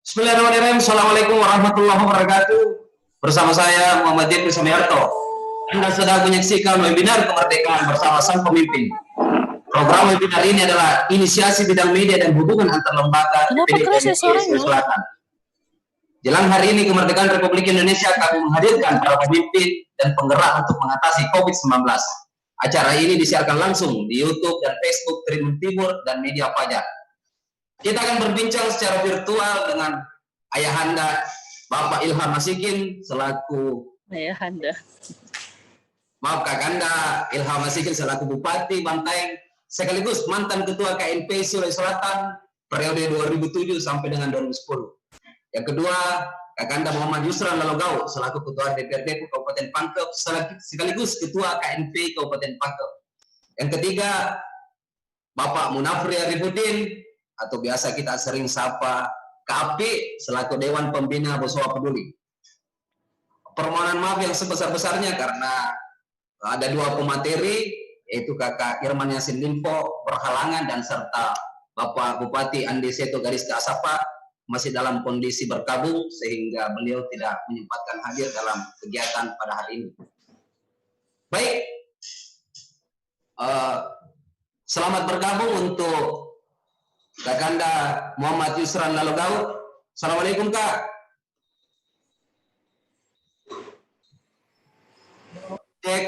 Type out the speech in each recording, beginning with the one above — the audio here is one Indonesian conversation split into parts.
Bismillahirrahmanirrahim. Assalamualaikum warahmatullahi wabarakatuh. Bersama saya Muhammad Yedri Sumiarto. Anda sedang menyaksikan webinar kemerdekaan bersama sang pemimpin. Program webinar ini adalah inisiasi bidang media dan hubungan antar lembaga PDKI Sulawesi Selatan. Jelang hari ini kemerdekaan Republik Indonesia kami menghadirkan para pemimpin dan penggerak untuk mengatasi COVID-19. Acara ini disiarkan langsung di YouTube dan Facebook Tribun Timur dan Media Fajar. Kita akan berbincang secara virtual dengan Ayahanda Bapak Ilham Masikin selaku Kakanda Ilham Masikin selaku Bupati Bantaeng sekaligus mantan Ketua KNP Sulawesi Selatan periode 2007 sampai dengan 2010. Yang kedua, Kakanda Muhammad Yusran Lalogau selaku Ketua DPRD Kabupaten Pangkep sekaligus Ketua KNP Kabupaten Pangkep. Yang ketiga, Bapak Munafri Arifudin atau biasa kita sering sapa KAP selaku Dewan Pembina Bosowa Peduli. Permohonan maaf yang sebesar-besarnya karena ada dua pemateri, yaitu Kakak Irman Yasin Limpo berhalangan dan serta Bapak Bupati Andi Seto Gariska Asapa masih dalam kondisi berkabung sehingga beliau tidak menyempatkan hadir dalam kegiatan pada hari ini. Baik, selamat bergabung untuk Kakanda Muhammad Yusran Lalogau. Assalamualaikum Kak. Cek.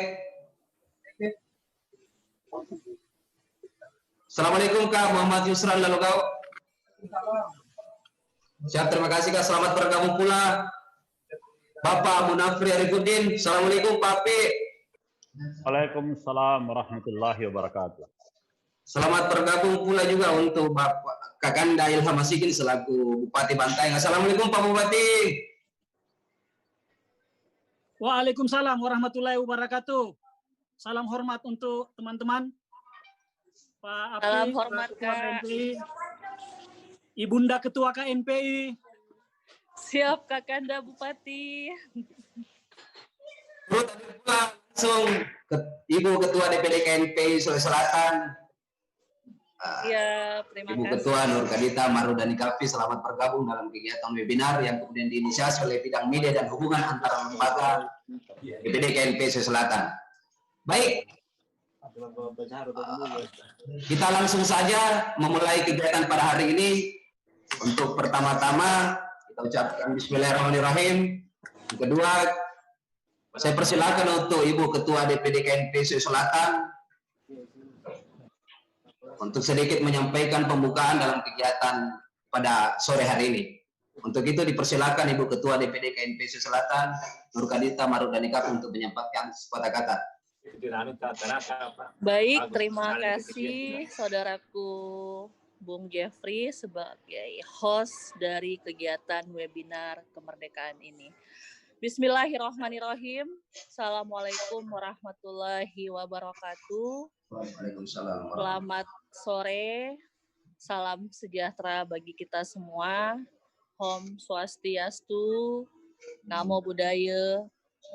Assalamualaikum Kak Muhammad Yusran Lalogau. Siap, terima kasih Kak. Selamat bergabung pula Bapak Munafri Arifudin. Assalamualaikum Pak P. Waalaikumsalam warahmatullahi wabarakatuh. Selamat bergabung pula juga untuk Bapak Kakanda Ilham Masikin selaku Bupati Bantaeng. Assalamualaikum Pak Bupati. Waalaikumsalam warahmatullahi wabarakatuh. Salam hormat untuk teman-teman. Pak Api, salam hormat Ketua Kak. KNPI, Ibunda Ketua KNPI. Siap Kakanda Bupati. Terus tadi pula langsung Ibu Ketua DPD KNPI Sulawesi Selatan. Iya, terima Ibu kasih. Ketua Nur Kadita Marudani Kafi, selamat bergabung dalam kegiatan webinar yang kemudian diinisiasi oleh bidang media dan hubungan antara lembaga DPD KNP Sulawesi Selatan. Baik, kita langsung saja memulai kegiatan pada hari ini. Untuk pertama-tama kita ucapkan Bismillahirrahmanirrahim. Yang kedua, saya persilakan untuk Ibu Ketua DPD KNP Sulawesi Selatan untuk sedikit menyampaikan pembukaan dalam kegiatan pada sore hari ini. Untuk itu dipersilakan Ibu Ketua DPD KNP Sulawesi Selatan, Nur Kadita Marudani Kafi untuk menyampaikan sepatah kata. Baik, terima kasih saudaraku Bung Jeffrey sebagai host dari kegiatan webinar kemerdekaan ini. Bismillahirrahmanirrahim. Assalamualaikum warahmatullahi wabarakatuh. Waalaikumsalam. Selamat sore, salam sejahtera bagi kita semua. Om Swastiastu, Namo Buddhaya,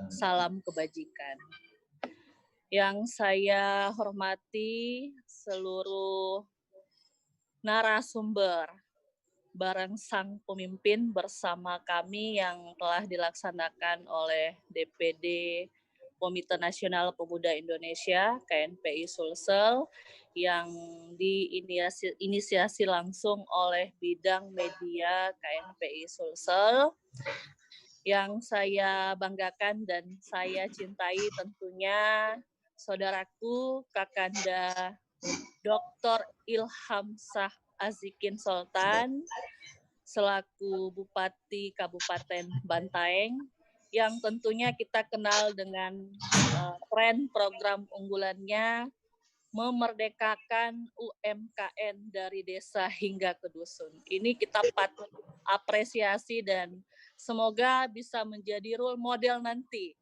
salam kebajikan. Yang saya hormati seluruh narasumber bareng sang pemimpin bersama kami yang telah dilaksanakan oleh DPD Komite Nasional Pemuda Indonesia KNPI Sulsel yang diinisiasi langsung oleh bidang media KNPI Sulsel. Yang saya banggakan dan saya cintai tentunya saudaraku Kakanda Dr. Ilham Shah Azikin Sultan selaku Bupati Kabupaten Bantaeng yang tentunya kita kenal dengan tren program unggulannya memerdekakan UMKM dari desa hingga ke dusun. Ini kita patut apresiasi dan semoga bisa menjadi role model nanti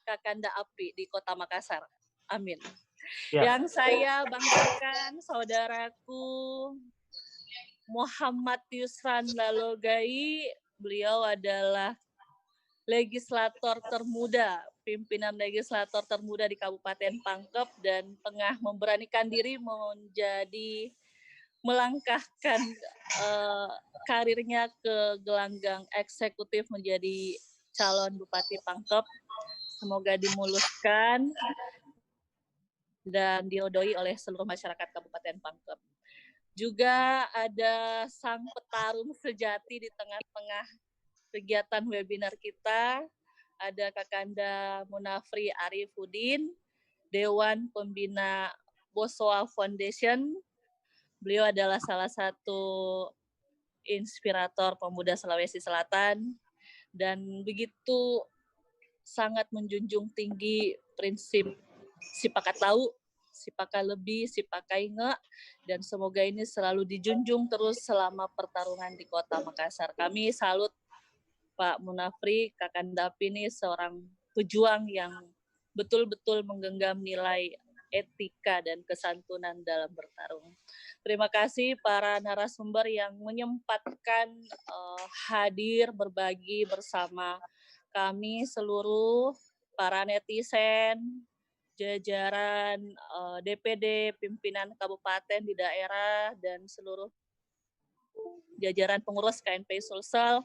Kakanda Api di Kota Makassar. Amin. Ya. Yang saya banggakan saudaraku Muhammad Yusran Lalogai, beliau adalah legislator termuda, pimpinan legislator termuda di Kabupaten Pangkep dan tengah memberanikan diri menjadi melangkahkan karirnya ke gelanggang eksekutif menjadi calon Bupati Pangkep. Semoga dimuluskan dan diridhoi oleh seluruh masyarakat Kabupaten Pangkep. Juga ada sang petarung sejati di tengah-tengah kegiatan webinar kita, ada Kakanda Munafri Arifudin, Dewan Pembina Boswa Foundation. Beliau adalah salah satu inspirator pemuda Sulawesi Selatan dan begitu sangat menjunjung tinggi prinsip sipakat lau, sipakat lebih, sipakai nge, dan semoga ini selalu dijunjung terus selama pertarungan di Kota Makassar. Kami salut Pak Munafri, Kakanda ini seorang pejuang yang betul-betul menggenggam nilai etika dan kesantunan dalam bertarung. Terima kasih para narasumber yang menyempatkan hadir berbagi bersama kami seluruh para netizen, jajaran DPD, pimpinan kabupaten di daerah, dan seluruh jajaran pengurus KNPI Sulsel,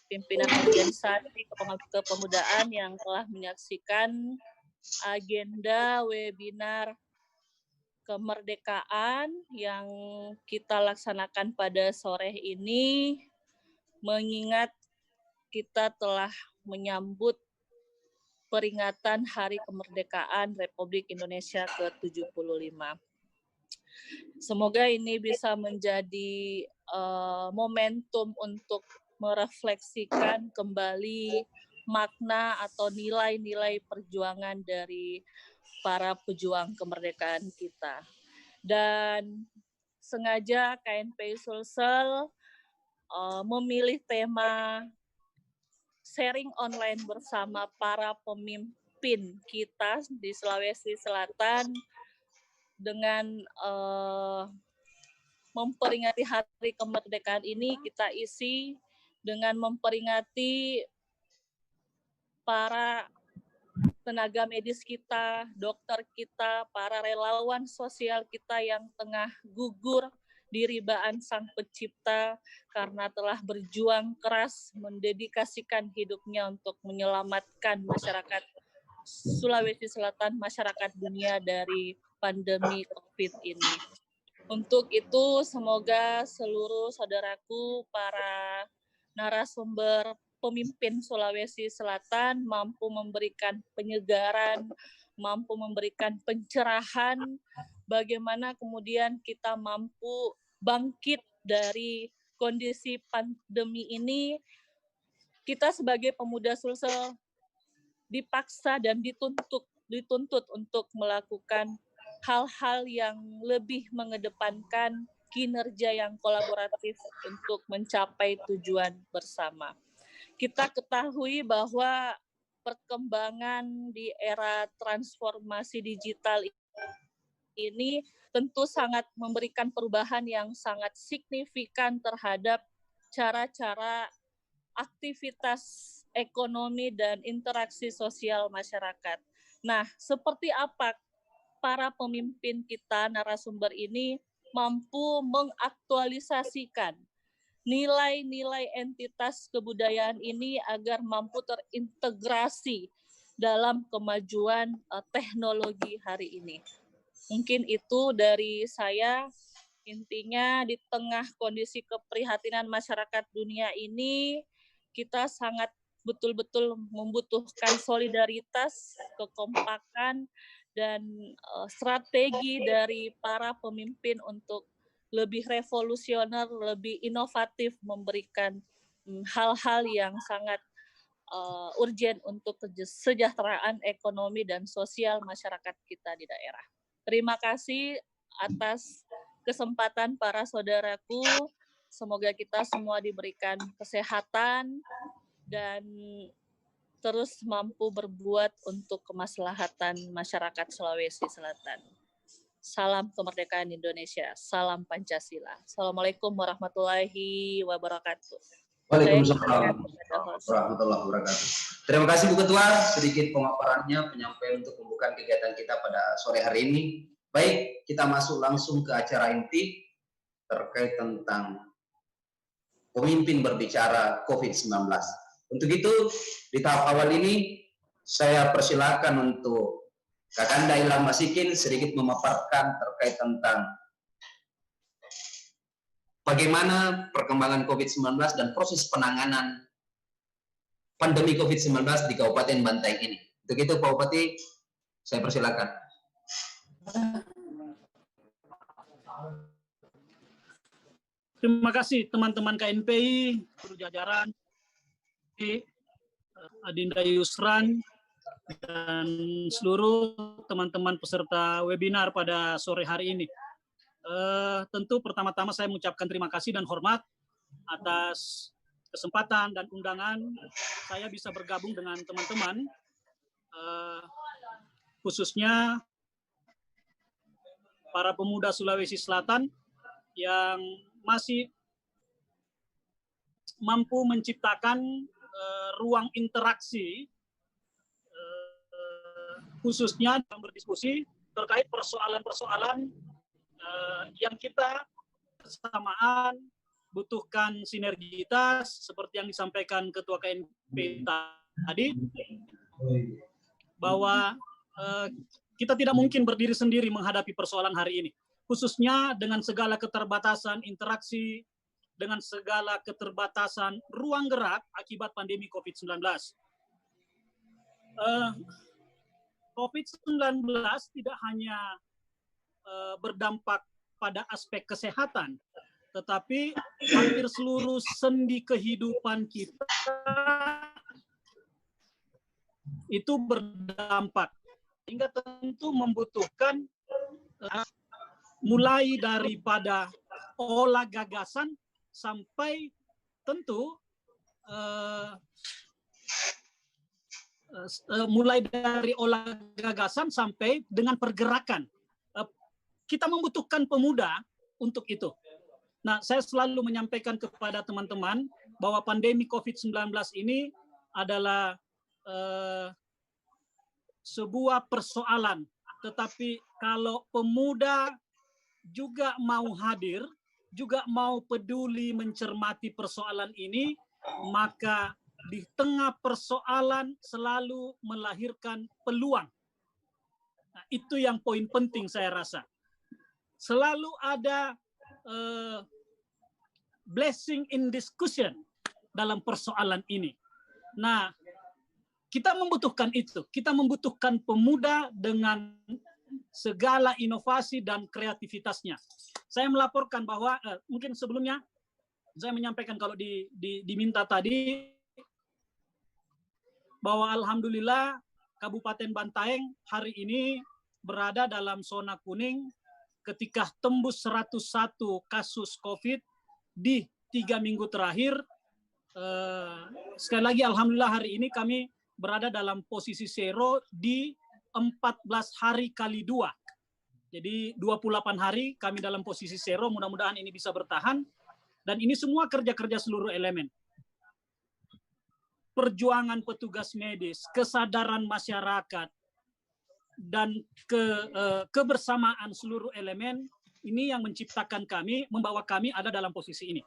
pimpinan organisasi kepemudaan yang telah menyaksikan agenda webinar kemerdekaan yang kita laksanakan pada sore ini, mengingat kita telah menyambut peringatan Hari Kemerdekaan Republik Indonesia ke-75. Semoga ini bisa menjadi momentum untuk merefleksikan kembali makna atau nilai-nilai perjuangan dari para pejuang kemerdekaan kita. Dan sengaja KNPI Sulsel memilih tema sharing online bersama para pemimpin kita di Sulawesi Selatan dengan memperingati Hari Kemerdekaan ini. Kita isi dengan memperingati para tenaga medis kita, dokter kita, para relawan sosial kita yang tengah gugur di ribaan Sang Pencipta karena telah berjuang keras mendedikasikan hidupnya untuk menyelamatkan masyarakat Sulawesi Selatan, masyarakat dunia dari pandemi COVID ini. Untuk itu, semoga seluruh saudaraku, para narasumber pemimpin Sulawesi Selatan mampu memberikan penyegaran, mampu memberikan pencerahan, bagaimana kemudian kita mampu bangkit dari kondisi pandemi ini. Kita sebagai pemuda Sulsel dipaksa dan dituntut untuk melakukan hal-hal yang lebih mengedepankan kinerja yang kolaboratif untuk mencapai tujuan bersama. Kita ketahui bahwa perkembangan di era transformasi digital ini tentu sangat memberikan perubahan yang sangat signifikan terhadap cara-cara aktivitas ekonomi dan interaksi sosial masyarakat. Nah, seperti apa para pemimpin kita, narasumber ini mampu mengaktualisasikan nilai-nilai entitas kebudayaan ini agar mampu terintegrasi dalam kemajuan teknologi hari ini. Mungkin itu dari saya. Intinya di tengah kondisi keprihatinan masyarakat dunia ini, kita sangat betul-betul membutuhkan solidaritas, kekompakan, dan strategi dari para pemimpin untuk lebih revolusioner, lebih inovatif, memberikan hal-hal yang sangat urgent untuk kesejahteraan ekonomi dan sosial masyarakat kita di daerah. Terima kasih atas kesempatan para saudaraku. Semoga kita semua diberikan kesehatan dan terus mampu berbuat untuk kemaslahatan masyarakat Sulawesi Selatan. Salam kemerdekaan Indonesia, salam Pancasila. Assalamualaikum warahmatullahi wabarakatuh. Waalaikumsalam warahmatullahi wabarakatuh. Terima kasih Bu Ketua, sedikit pemaparannya, penyampaian untuk pembukaan kegiatan kita pada sore hari ini. Baik, kita masuk langsung ke acara inti. terkait tentang pemimpin berbicara COVID-19. Untuk itu, di tahap awal ini, saya persilakan untuk Kakanda Ilham Masikin sedikit memaparkan terkait tentang bagaimana perkembangan COVID-19 dan proses penanganan pandemi COVID-19 di Kabupaten Bantaeng ini. Untuk itu, Pak Bupati, saya persilakan. Terima kasih teman-teman KNPI, seluruh jajaran, Adinda Yusran, dan seluruh teman-teman peserta webinar pada sore hari ini. Tentu pertama-tama saya mengucapkan terima kasih dan hormat atas kesempatan dan undangan saya bisa bergabung dengan teman-teman, khususnya para pemuda Sulawesi Selatan yang masih mampu menciptakan ruang interaksi, khususnya dalam berdiskusi terkait persoalan-persoalan yang kita bersamaan butuhkan sinergitas seperti yang disampaikan Ketua KNP tadi, bahwa kita tidak mungkin berdiri sendiri menghadapi persoalan hari ini, khususnya dengan segala keterbatasan interaksi, dengan segala keterbatasan ruang gerak akibat pandemi COVID-19. COVID-19 tidak hanya berdampak pada aspek kesehatan, tetapi hampir seluruh sendi kehidupan kita itu berdampak, sehingga tentu membutuhkan mulai daripada olah gagasan sampai tentu mulai dari olah gagasan sampai dengan pergerakan. Kita membutuhkan pemuda untuk itu. Nah, saya selalu menyampaikan kepada teman-teman bahwa pandemi COVID-19 ini adalah sebuah persoalan. Tetapi kalau pemuda juga mau hadir, juga mau peduli mencermati persoalan ini, maka di tengah persoalan selalu melahirkan peluang. Nah, itu yang poin penting saya rasa. Selalu ada blessing in discussion dalam persoalan ini. Nah, kita membutuhkan itu. Kita membutuhkan pemuda dengan segala inovasi dan kreativitasnya. Saya melaporkan bahwa mungkin sebelumnya saya menyampaikan kalau diminta tadi bahwa alhamdulillah Kabupaten Bantaeng hari ini berada dalam zona kuning ketika tembus 101 kasus COVID di 3 minggu terakhir. Sekali lagi alhamdulillah hari ini kami berada dalam posisi zero di 14 hari kali 2. Jadi 28 hari kami dalam posisi zero, mudah-mudahan ini bisa bertahan. Dan ini semua kerja-kerja seluruh elemen. Perjuangan petugas medis, kesadaran masyarakat, dan kebersamaan seluruh elemen ini yang menciptakan kami, membawa kami ada dalam posisi ini.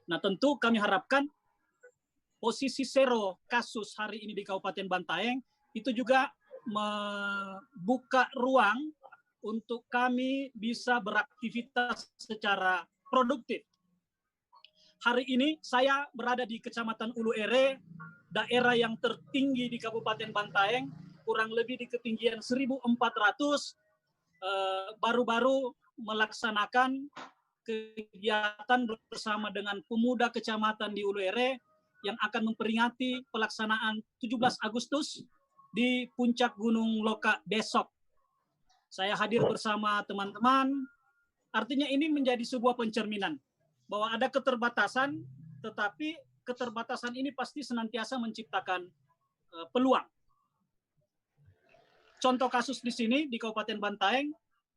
Nah, tentu kami harapkan posisi zero kasus hari ini di Kabupaten Bantaeng itu juga membuka ruang untuk kami bisa beraktivitas secara produktif. Hari ini saya berada di Kecamatan Ulu Ere, daerah yang tertinggi di Kabupaten Bantaeng, kurang lebih di ketinggian 1.400, baru-baru melaksanakan kegiatan bersama dengan pemuda kecamatan di Ulu Ere yang akan memperingati pelaksanaan 17 Agustus di puncak Gunung Loka besok. Saya hadir bersama teman-teman, artinya ini menjadi sebuah pencerminan bahwa ada keterbatasan, tetapi keterbatasan ini pasti senantiasa menciptakan peluang. Contoh kasus di sini di Kabupaten Bantaeng,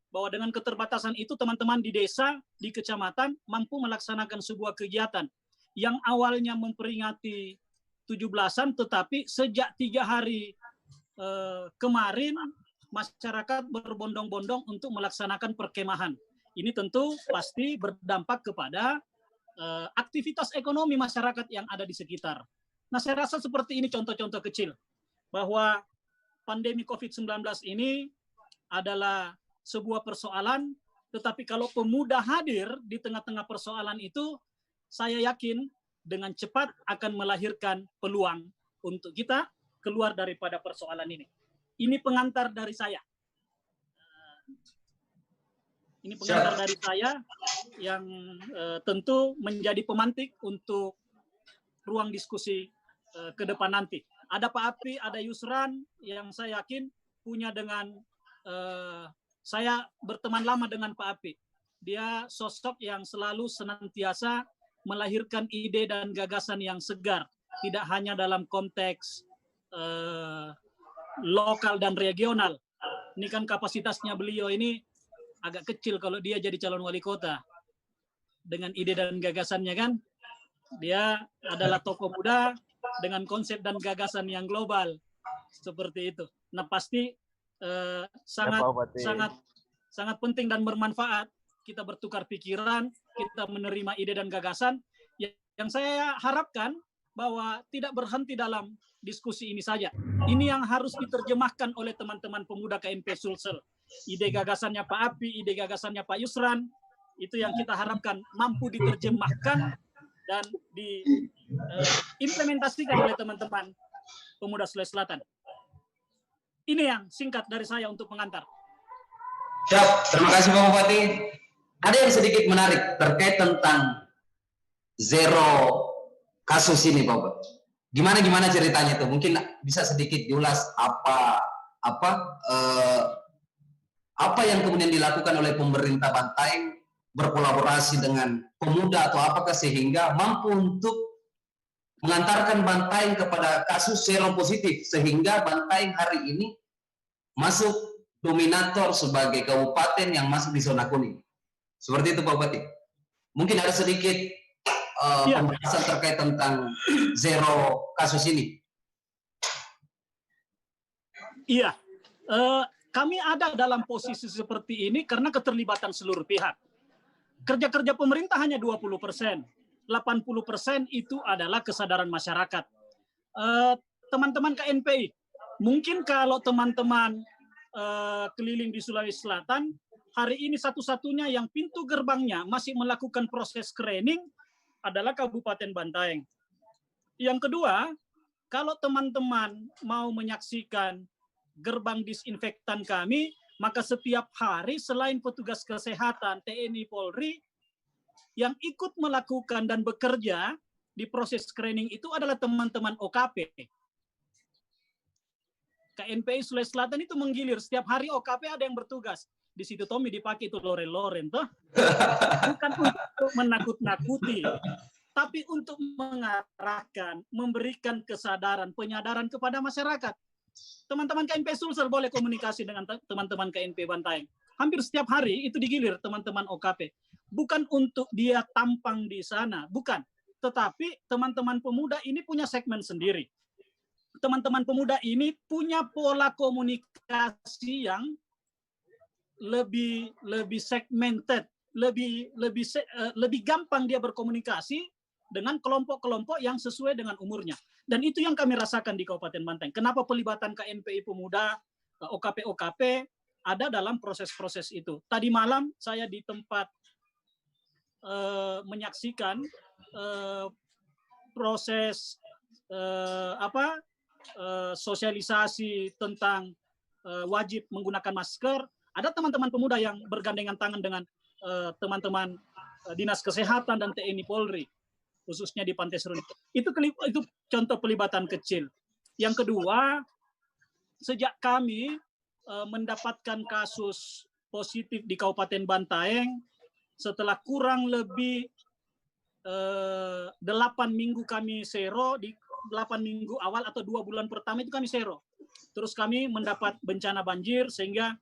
bahwa dengan keterbatasan itu teman-teman di desa, di kecamatan mampu melaksanakan sebuah kegiatan yang awalnya memperingati 17-an, tetapi sejak 3 hari kemarin masyarakat berbondong-bondong untuk melaksanakan perkemahan Ini tentu pasti berdampak kepada aktivitas ekonomi masyarakat yang ada di sekitar. Nah, saya rasa seperti ini contoh-contoh kecil bahwa pandemi COVID-19 ini adalah sebuah persoalan, tetapi kalau pemuda hadir di tengah-tengah persoalan itu, saya yakin dengan cepat akan melahirkan peluang untuk kita keluar daripada persoalan ini. Ini pengantar dari saya. Ini pengantar dari saya yang tentu menjadi pemantik untuk ruang diskusi ke depan nanti. Ada Pak Api, ada Yusran yang saya yakin punya dengan saya berteman lama dengan Pak Api. Dia sosok yang selalu senantiasa melahirkan ide dan gagasan yang segar, tidak hanya dalam konteks lokal dan regional. Ini kan kapasitasnya beliau ini agak kecil kalau dia jadi calon wali kota. Dengan ide dan gagasannya kan, dia adalah tokoh muda dengan konsep dan gagasan yang global. Seperti itu. Nah, pasti sangat penting dan bermanfaat kita bertukar pikiran, kita menerima ide dan gagasan. Yang saya harapkan bahwa tidak berhenti dalam diskusi ini saja. Ini yang harus diterjemahkan oleh teman-teman pemuda KNP Sulsel. Ide gagasannya Pak Api, ide gagasannya Pak Yusran, itu yang kita harapkan mampu diterjemahkan dan diimplementasikan oleh teman-teman pemuda Sulawesi Selatan. Ini yang singkat dari saya untuk pengantar. Siap, terima kasih Pak Bupati. Ada yang sedikit menarik terkait tentang zero kasus ini Pak Bupati. Gimana ceritanya itu? Mungkin bisa sedikit diulas apa yang kemudian dilakukan oleh pemerintah Bantaeng berkolaborasi dengan pemuda atau apakah sehingga mampu untuk mengantarkan Bantaeng kepada kasus zero positif sehingga Bantaeng hari ini masuk dominator sebagai kabupaten yang masuk di zona kuning. Seperti itu Pak Bupati. Mungkin ada sedikit pembahasan terkait tentang zero kasus ini. Iya, kami ada dalam posisi seperti ini karena keterlibatan seluruh pihak. Kerja-kerja pemerintah hanya 20%, 80% itu adalah kesadaran masyarakat. Teman-teman KNPI, mungkin kalau teman-teman keliling di Sulawesi Selatan, hari ini satu-satunya yang pintu gerbangnya masih melakukan proses screening adalah Kabupaten Bantaeng. Yang kedua, kalau teman-teman mau menyaksikan gerbang disinfektan kami, maka setiap hari selain petugas kesehatan, TNI, Polri, yang ikut melakukan dan bekerja di proses screening itu adalah teman-teman OKP. KNPI Sulawesi Selatan itu menggilir, setiap hari OKP ada yang bertugas. Di situ Tommy dipakai itu loren-loren, toh. Bukan untuk menakut-nakuti, tapi untuk mengarahkan, memberikan kesadaran, penyadaran kepada masyarakat. Teman-teman KNP Sulsel boleh komunikasi dengan teman-teman KNP Bantaeng. Hampir setiap hari itu digilir teman-teman OKP. Bukan untuk dia tampang di sana, bukan. Tetapi teman-teman pemuda ini punya segmen sendiri. Teman-teman pemuda ini punya pola komunikasi yang lebih segmented, lebih gampang dia berkomunikasi dengan kelompok-kelompok yang sesuai dengan umurnya. Dan itu yang kami rasakan di Kabupaten Bantaeng. Kenapa pelibatan KNPI Pemuda, OKP-OKP ada dalam proses-proses itu. Tadi malam saya di tempat menyaksikan proses sosialisasi tentang wajib menggunakan masker. Ada teman-teman pemuda yang bergandengan tangan dengan teman-teman Dinas Kesehatan dan TNI Polri, khususnya di Pantai Seruni. Itu contoh pelibatan kecil. Yang kedua, sejak kami mendapatkan kasus positif di Kabupaten Bantaeng, setelah kurang lebih 8 minggu kami sero, di 8 minggu awal atau 2 bulan pertama itu kami sero. Terus kami mendapat bencana banjir sehingga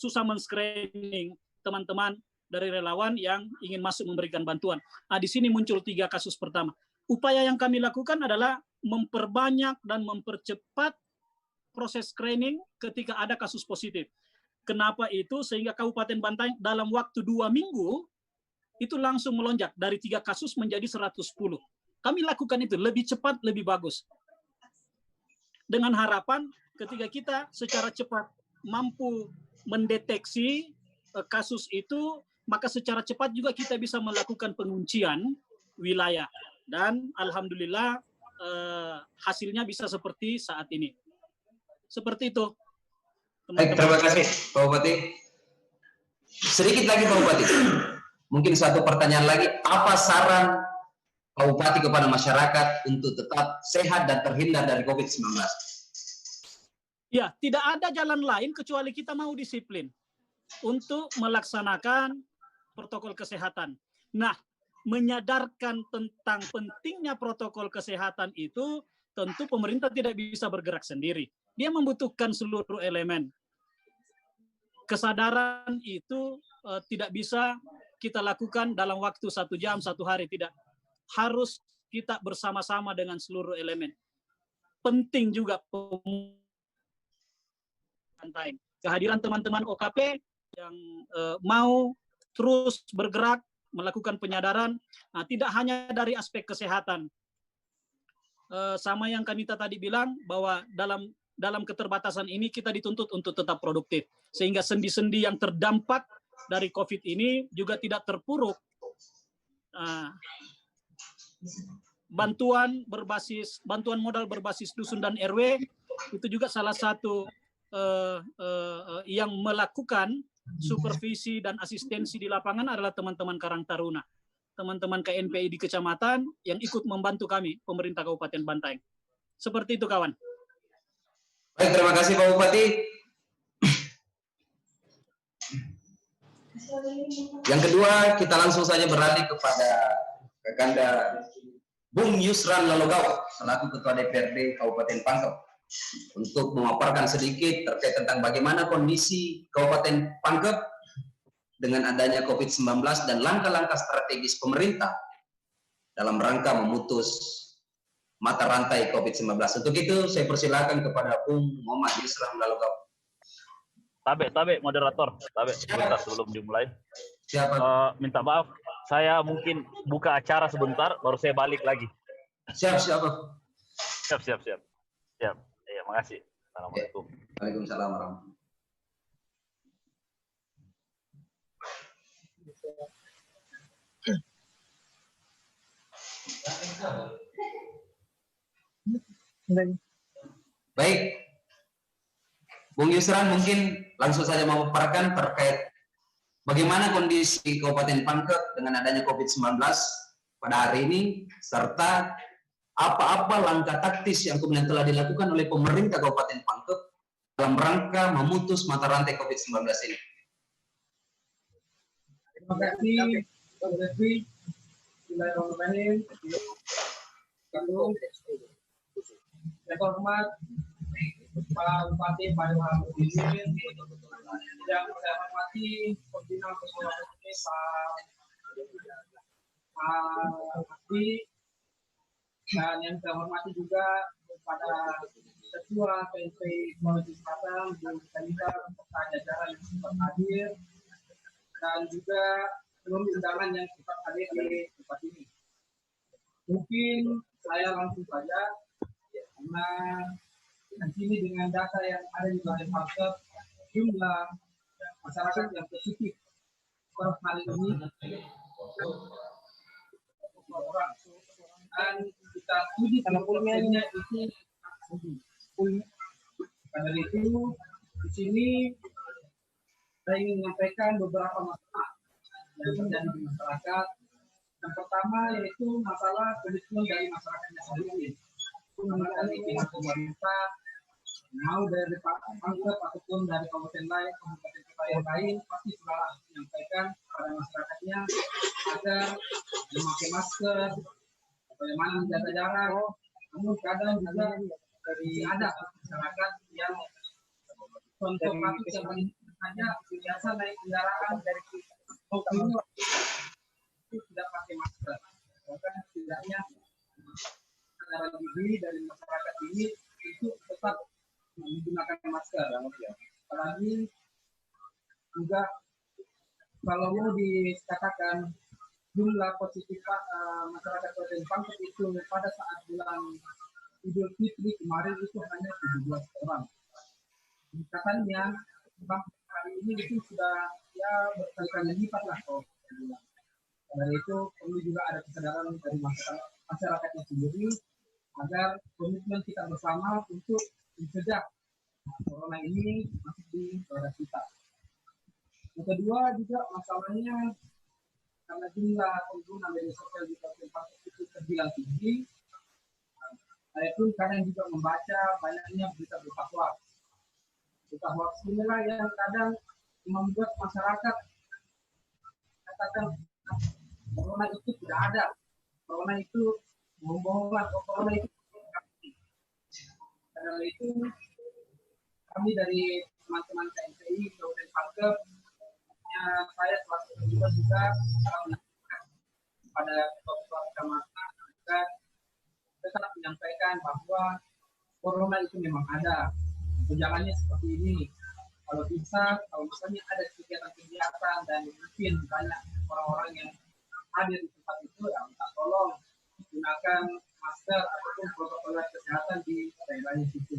susah men-screening teman-teman dari relawan yang ingin masuk memberikan bantuan. Nah, di sini muncul 3 kasus pertama. Upaya yang kami lakukan adalah memperbanyak dan mempercepat proses screening ketika ada kasus positif. Kenapa itu? Sehingga Kabupaten Bantaeng dalam waktu 2 minggu itu langsung melonjak dari 3 kasus menjadi 110. Kami lakukan itu lebih cepat, lebih bagus. Dengan harapan ketika kita secara cepat mampu mendeteksi kasus itu, maka secara cepat juga kita bisa melakukan penguncian wilayah. Dan alhamdulillah hasilnya bisa seperti saat ini. Seperti itu. Baik, terima kasih Pak Bupati. Sedikit lagi Pak Bupati. Mungkin satu pertanyaan lagi. Apa saran Pak Bupati kepada masyarakat untuk tetap sehat dan terhindar dari COVID-19? Ya, tidak ada jalan lain kecuali kita mau disiplin untuk melaksanakan protokol kesehatan. Nah, menyadarkan tentang pentingnya protokol kesehatan itu tentu pemerintah tidak bisa bergerak sendiri. Dia membutuhkan seluruh elemen. Kesadaran itu tidak bisa kita lakukan dalam waktu 1 jam, 1 hari, tidak. Harus kita bersama-sama dengan seluruh elemen. Penting juga kehadiran teman-teman OKP yang mau terus bergerak melakukan penyadaran, tidak hanya dari aspek kesehatan. Sama yang Kanita tadi bilang bahwa dalam keterbatasan ini kita dituntut untuk tetap produktif, sehingga sendi-sendi yang terdampak dari COVID ini juga tidak terpuruk. Bantuan modal berbasis dusun dan RW itu juga salah satu yang melakukan supervisi dan asistensi di lapangan adalah teman-teman Karang Taruna, teman-teman KNPI di kecamatan yang ikut membantu kami, pemerintah Kabupaten Bantaeng. Seperti itu, kawan. Baik, terima kasih Pak Bupati. Yang kedua, kita langsung saja beralih kepada Kakanda Bung Yusran Lalogao, selaku Ketua DPRD Kabupaten Pangkep, untuk memaparkan sedikit terkait tentang bagaimana kondisi Kabupaten Pangkep dengan adanya COVID-19 dan langkah-langkah strategis pemerintah dalam rangka memutus mata rantai COVID-19. Untuk itu, saya persilakan kepada Bung Muhammad Yusran Lalogao. Tabe, moderator. Tabe, sebentar sebelum dimulai. Siapa? Minta maaf, saya mungkin buka acara sebentar, baru saya balik lagi. Siap. Siap. Iya, makasih. Assalamualaikum. Waalaikumsalam warahmatullahi. Baik, Bung Yusran mungkin langsung saja memaparkan terkait bagaimana kondisi Kabupaten Pangkep dengan adanya COVID-19 pada hari ini, serta apa-apa langkah taktis yang kemudian telah dilakukan oleh pemerintah Kabupaten Pangkep dalam rangka memutus mata rantai COVID-19 ini. Terima kasih, Pak Refri. Bismillahirrahmanirrahim. Yang terhormat Pak Bupati Pak Ilham yang saya hormati Pembina Pesona ini Pak Abdi, dan yang saya hormati juga kepada Ketua PNP Sulawesi Selatan, Bu Kanita, serta jajaran yang sempat hadir, dan juga seluruh undangan yang sempat hadir di tempat ini. Mungkin saya langsung saja, karena di sini dengan data yang ada di Kabupaten Pangkep, jumlah masyarakat yang positif per hari ini orang, dan kita studi persennya itu 10. Karena itu di sini saya ingin menyampaikan beberapa masalah yang terjadi di masyarakat. Yang pertama yaitu masalah komitmen dari masyarakatnya sendiri. Karena dari pihak pemerintah, mau dari Pangkep ataupun dari kabupaten lain, kabupaten kota yang lain, pasti telah menyampaikan kepada masyarakatnya agar memakai masker, bagaimana menjaga jarak. Namun kadang juga ada masyarakat yang contoh kasus yang hanya biasa naik kendaraan dari Bogor itu tidak pakai masker. Bahkan setidaknya secara diri dari masyarakat ini itu tetap menggunakan masker. Apalagi juga kalau mau dikatakan jumlah positif masyarakat Kabupaten Pangkep itu pada saat bulan Idul Fitri kemarin itu hanya 17 orang. Katanya hari ini itu sudah ya berkali-kali lipat lah kalau bilang. Dari itu perlu juga ada kesadaran dari masyarakatnya sendiri agar komitmen kita bersama untuk mencegah corona ini masuk di daerah kita. Yang kedua juga masalahnya karena jumlah pengguna media sosial di Kabupaten Pangkep itu terbilang tinggi, saya pun kadang juga membaca banyaknya berita-berita hoax. Berita hoax inilah yang kadang membuat masyarakat katakan corona itu tidak ada, corona itu membohongan, corona itu. Karena itu kami dari teman-teman KMPI Kabupaten Pangkep, saya selaku juga pada ketua kecamatan juga tetap menyampaikan bahwa corona itu memang ada. Tunjangannya seperti ini. Kalau bisa, kalau misalnya ada kegiatan-kegiatan dan mungkin banyak orang-orang yang hadir di tempat itu, ya minta tolong gunakan masker ataupun protokol kesehatan di daerahnya situ.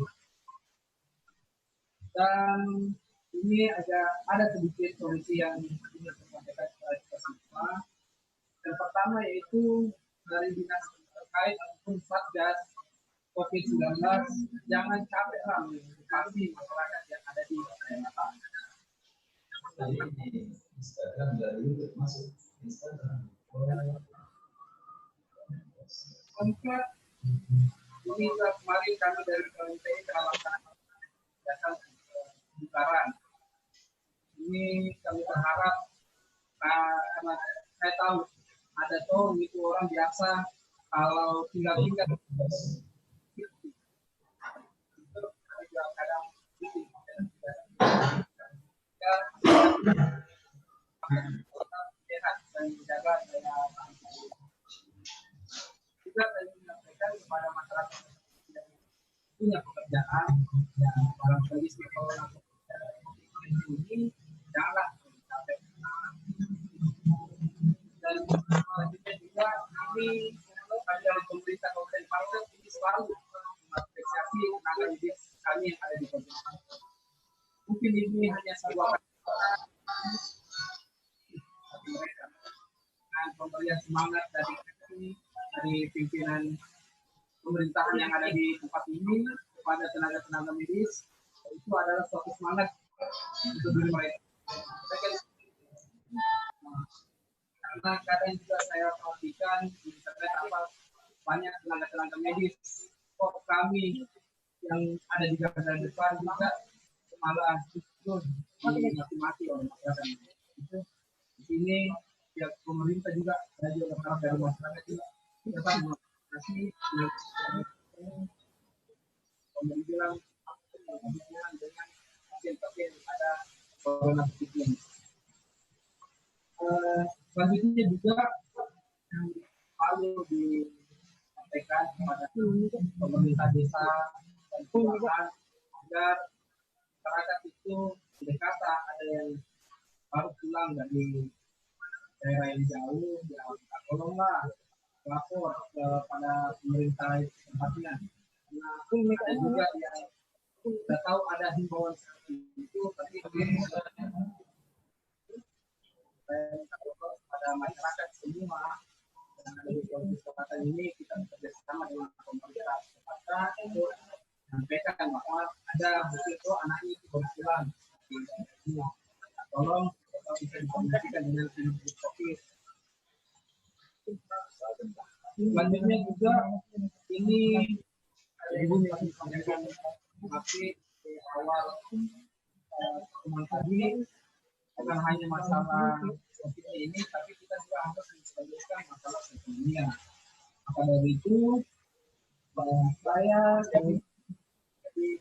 Dan ini ada sedikit solusi yang ingin saya sampaikan kepada kita semua. Yang pertama yaitu dari dinas terkait ataupun Satgas COVID-19 jangan capek mengedukasi masyarakat yang ada di daerah. Instagram dari YouTube masuk Instagram. Keempat, ini kemarin kami dari KMPI telah melaksanakan kegiatan pembukaran. Ini kami berharap karena saya tahu ada itu orang biasa kalau tinggal-tinggal kadang sehat dan menjaga daya tahan tubuh. Juga saya menyampaikan kepada masyarakat yang punya pekerjaan dan dalam kondisi corona ini janganlah sampai. Dan selanjutnya juga ini dari pemerintah Kabupaten Pangkep ini selalu mengapresiasi tenaga medis kami yang ada di Kabupaten Pangkep. Mungkin ini hanya sebuah mereka dan pemberian semangat dari pimpinan pemerintahan yang ada di tempat ini kepada tenaga-tenaga medis itu adalah suatu semangat untuk diri mereka. Karena kadang juga saya perhatikan di internet banyak tenaga-tenaga medis kok kami yang ada di garda depan juga malah justru dimaki-maki oleh masyarakat. Itu di sini ya pemerintah juga saya juga berharap dari masyarakat juga tetap mengapresiasi pembimbingan dengan pasien-pasien yang ada corona ini. Selanjutnya juga perlu disampaikan kepada pemerintah desa dan kelurahan agar masyarakat itu tidak kata ada yang baru pulang dari daerah yang jauh, ya tolonglah lapor kepada pemerintah tempatnya. Nah, ada juga yang tidak tahu ada himbauan seperti itu, tapi pada masyarakat semua yang ada di Provinsi Kepatan ini kita bekerjasama dengan pemerintah Kepatan untuk menyampaikan bahwa ada begitu anaknya itu berpulang di daerah. Tolong bisa dikomunikasikan dengan tim COVID. Selanjutnya juga ini ibu yang disampaikan masih di awal pertemuan tadi bukan hanya masalah COVID ini, tapi kita juga harus menstabilkan masalah ekonominya. Maka dari itu, saya dari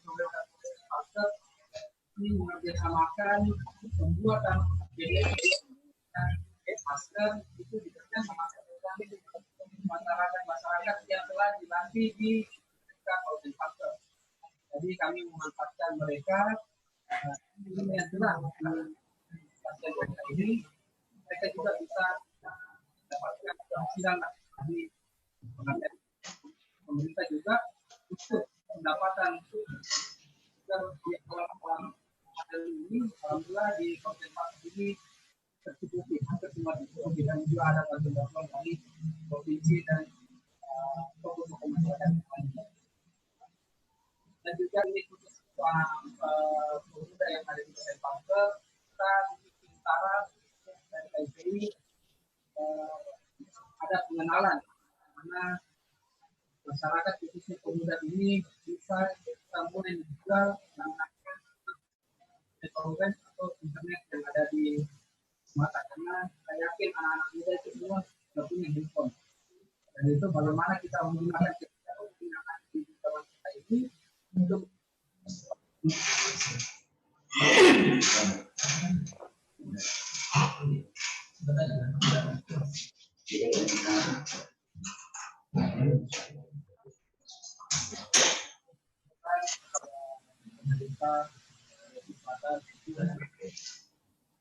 pemerintah Pangkep ini mengerjasamakan pembuatan masker itu dikerjakan sama masyarakat yang telah dilatih di Kabupaten Pangkep. Jadi kami memanfaatkan mereka yang telah pasien mereka ini, mereka juga bisa mendapatkan penghasilan dari pengadaan. Pemerintah juga untuk pendapatan agar di awal-awal ini, alhamdulillah di Kabupaten Pangkep ini tercukupi hampir semua tercukupi, dan juga ada bantuan dari provinsi dan tokoh masyarakat. Dan juga ini khusus pemuda yang ada di Kabupaten Pangkep, kita di Utara dari KPI ada pengenalan karena masyarakat khususnya pemuda ini bisa mulai dijual menggunakan network atau internet yang ada di mata, karena saya yakin anak-anak muda itu semua sudah punya handphone, dan itu bagaimana kita menggunakan digital kita ini untuk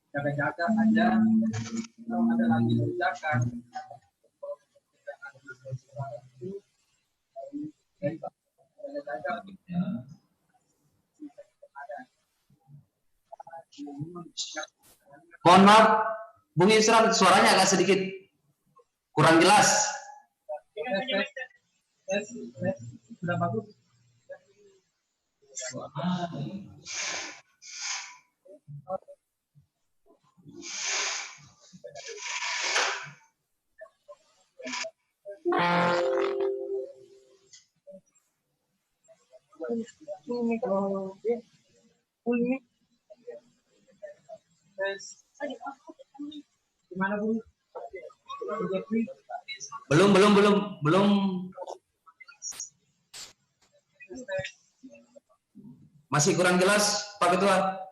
jaga-jaga aja, kalau ada lagi lonjakan Mohon maaf, Bung Yusran, suaranya agak sedikit kurang jelas. sudah bagus. Gimana Bu? Belum. Masih kurang jelas, Pak Ketua.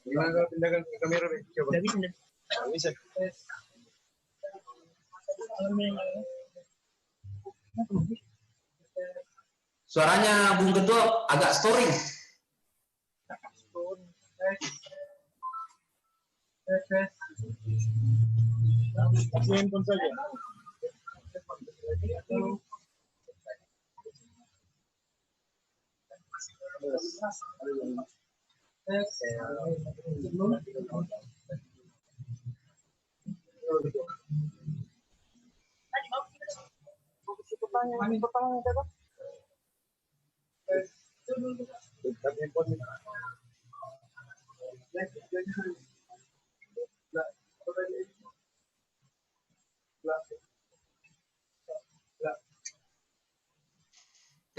Gimana kalau pindahkan ke kamera nih? Coba. Bisa. Suaranya Bung Ketua agak storing. Handphone saja.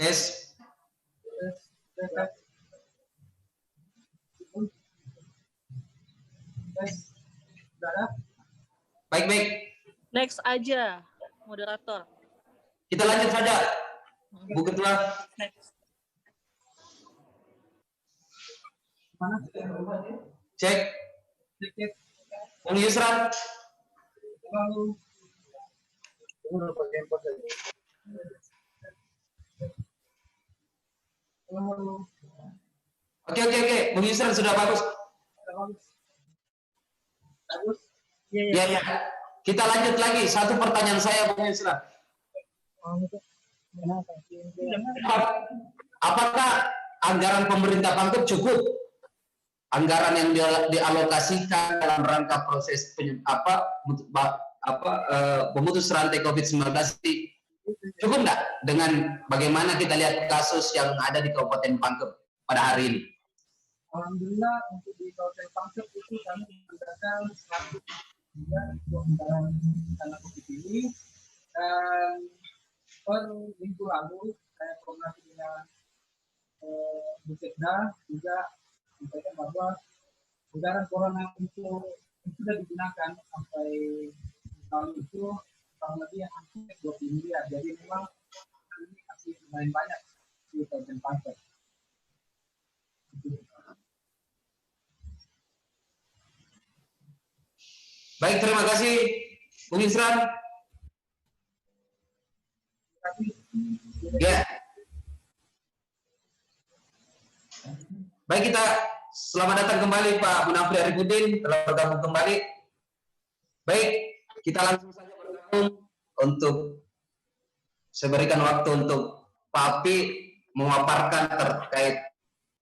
Tes. Baik. Next aja, moderator. Kita lanjut saja, Bu Ketua. Next. Cek. Bung Yusran. Oke. Bung Yusran sudah bagus. Ya. Kita lanjut lagi. Satu pertanyaan saya, Bung Yusran. Apakah anggaran pemerintah Pangkep cukup? Anggaran yang dialokasikan dalam rangka proses pemutus rantai COVID-19 cukup nggak dengan bagaimana kita lihat kasus yang ada di Kabupaten Pangkep pada hari ini? Alhamdulillah untuk di Kabupaten Pangkep itu kami menggunakan 100 anggaran dana COVID ini, dan per minggu lalu saya koordinasi dengan Busetda juga sampaikan bahwa anggaran corona itu sudah digunakan sampai tahun itu kurang lebih hampir 20 miliar. Jadi memang ini masih lumayan banyak di Kabupaten Pangkep. Baik, terima kasih, Bung Yusran. Ya. Baik, kita selamat datang kembali Pak Munafri Arifudin, telah bergabung kembali. Baik, kita langsung saja bergabung untuk saya berikan waktu untuk Pak Api memaparkan terkait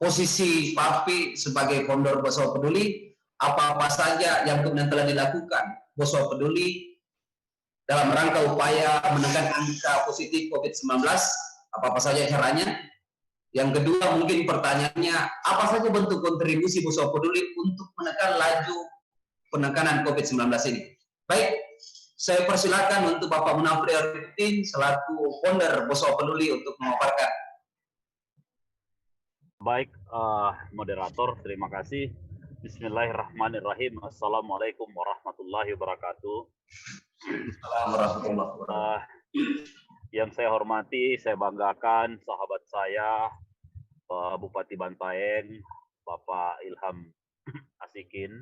posisi Pak Api sebagai founder Boso Peduli, apa-apa saja yang kemudian telah dilakukan Boso Peduli dalam rangka upaya menekan angka positif COVID-19, apa-apa saja caranya. Yang kedua, mungkin pertanyaannya, apa saja bentuk kontribusi Boso Peduli untuk menekan laju penekanan COVID-19 ini? Baik, saya persilakan untuk Bapak Munafri Arifudin selaku founder Boso Peduli untuk memaparkan. Baik, moderator, terima kasih. Bismillahirrahmanirrahim. Assalamualaikum warahmatullahi wabarakatuh. Assalamualaikum warahmatullahi wabarakatuh. Yang saya hormati, saya banggakan sahabat saya, Bupati Bantaeng, Bapak Ilham Asikin.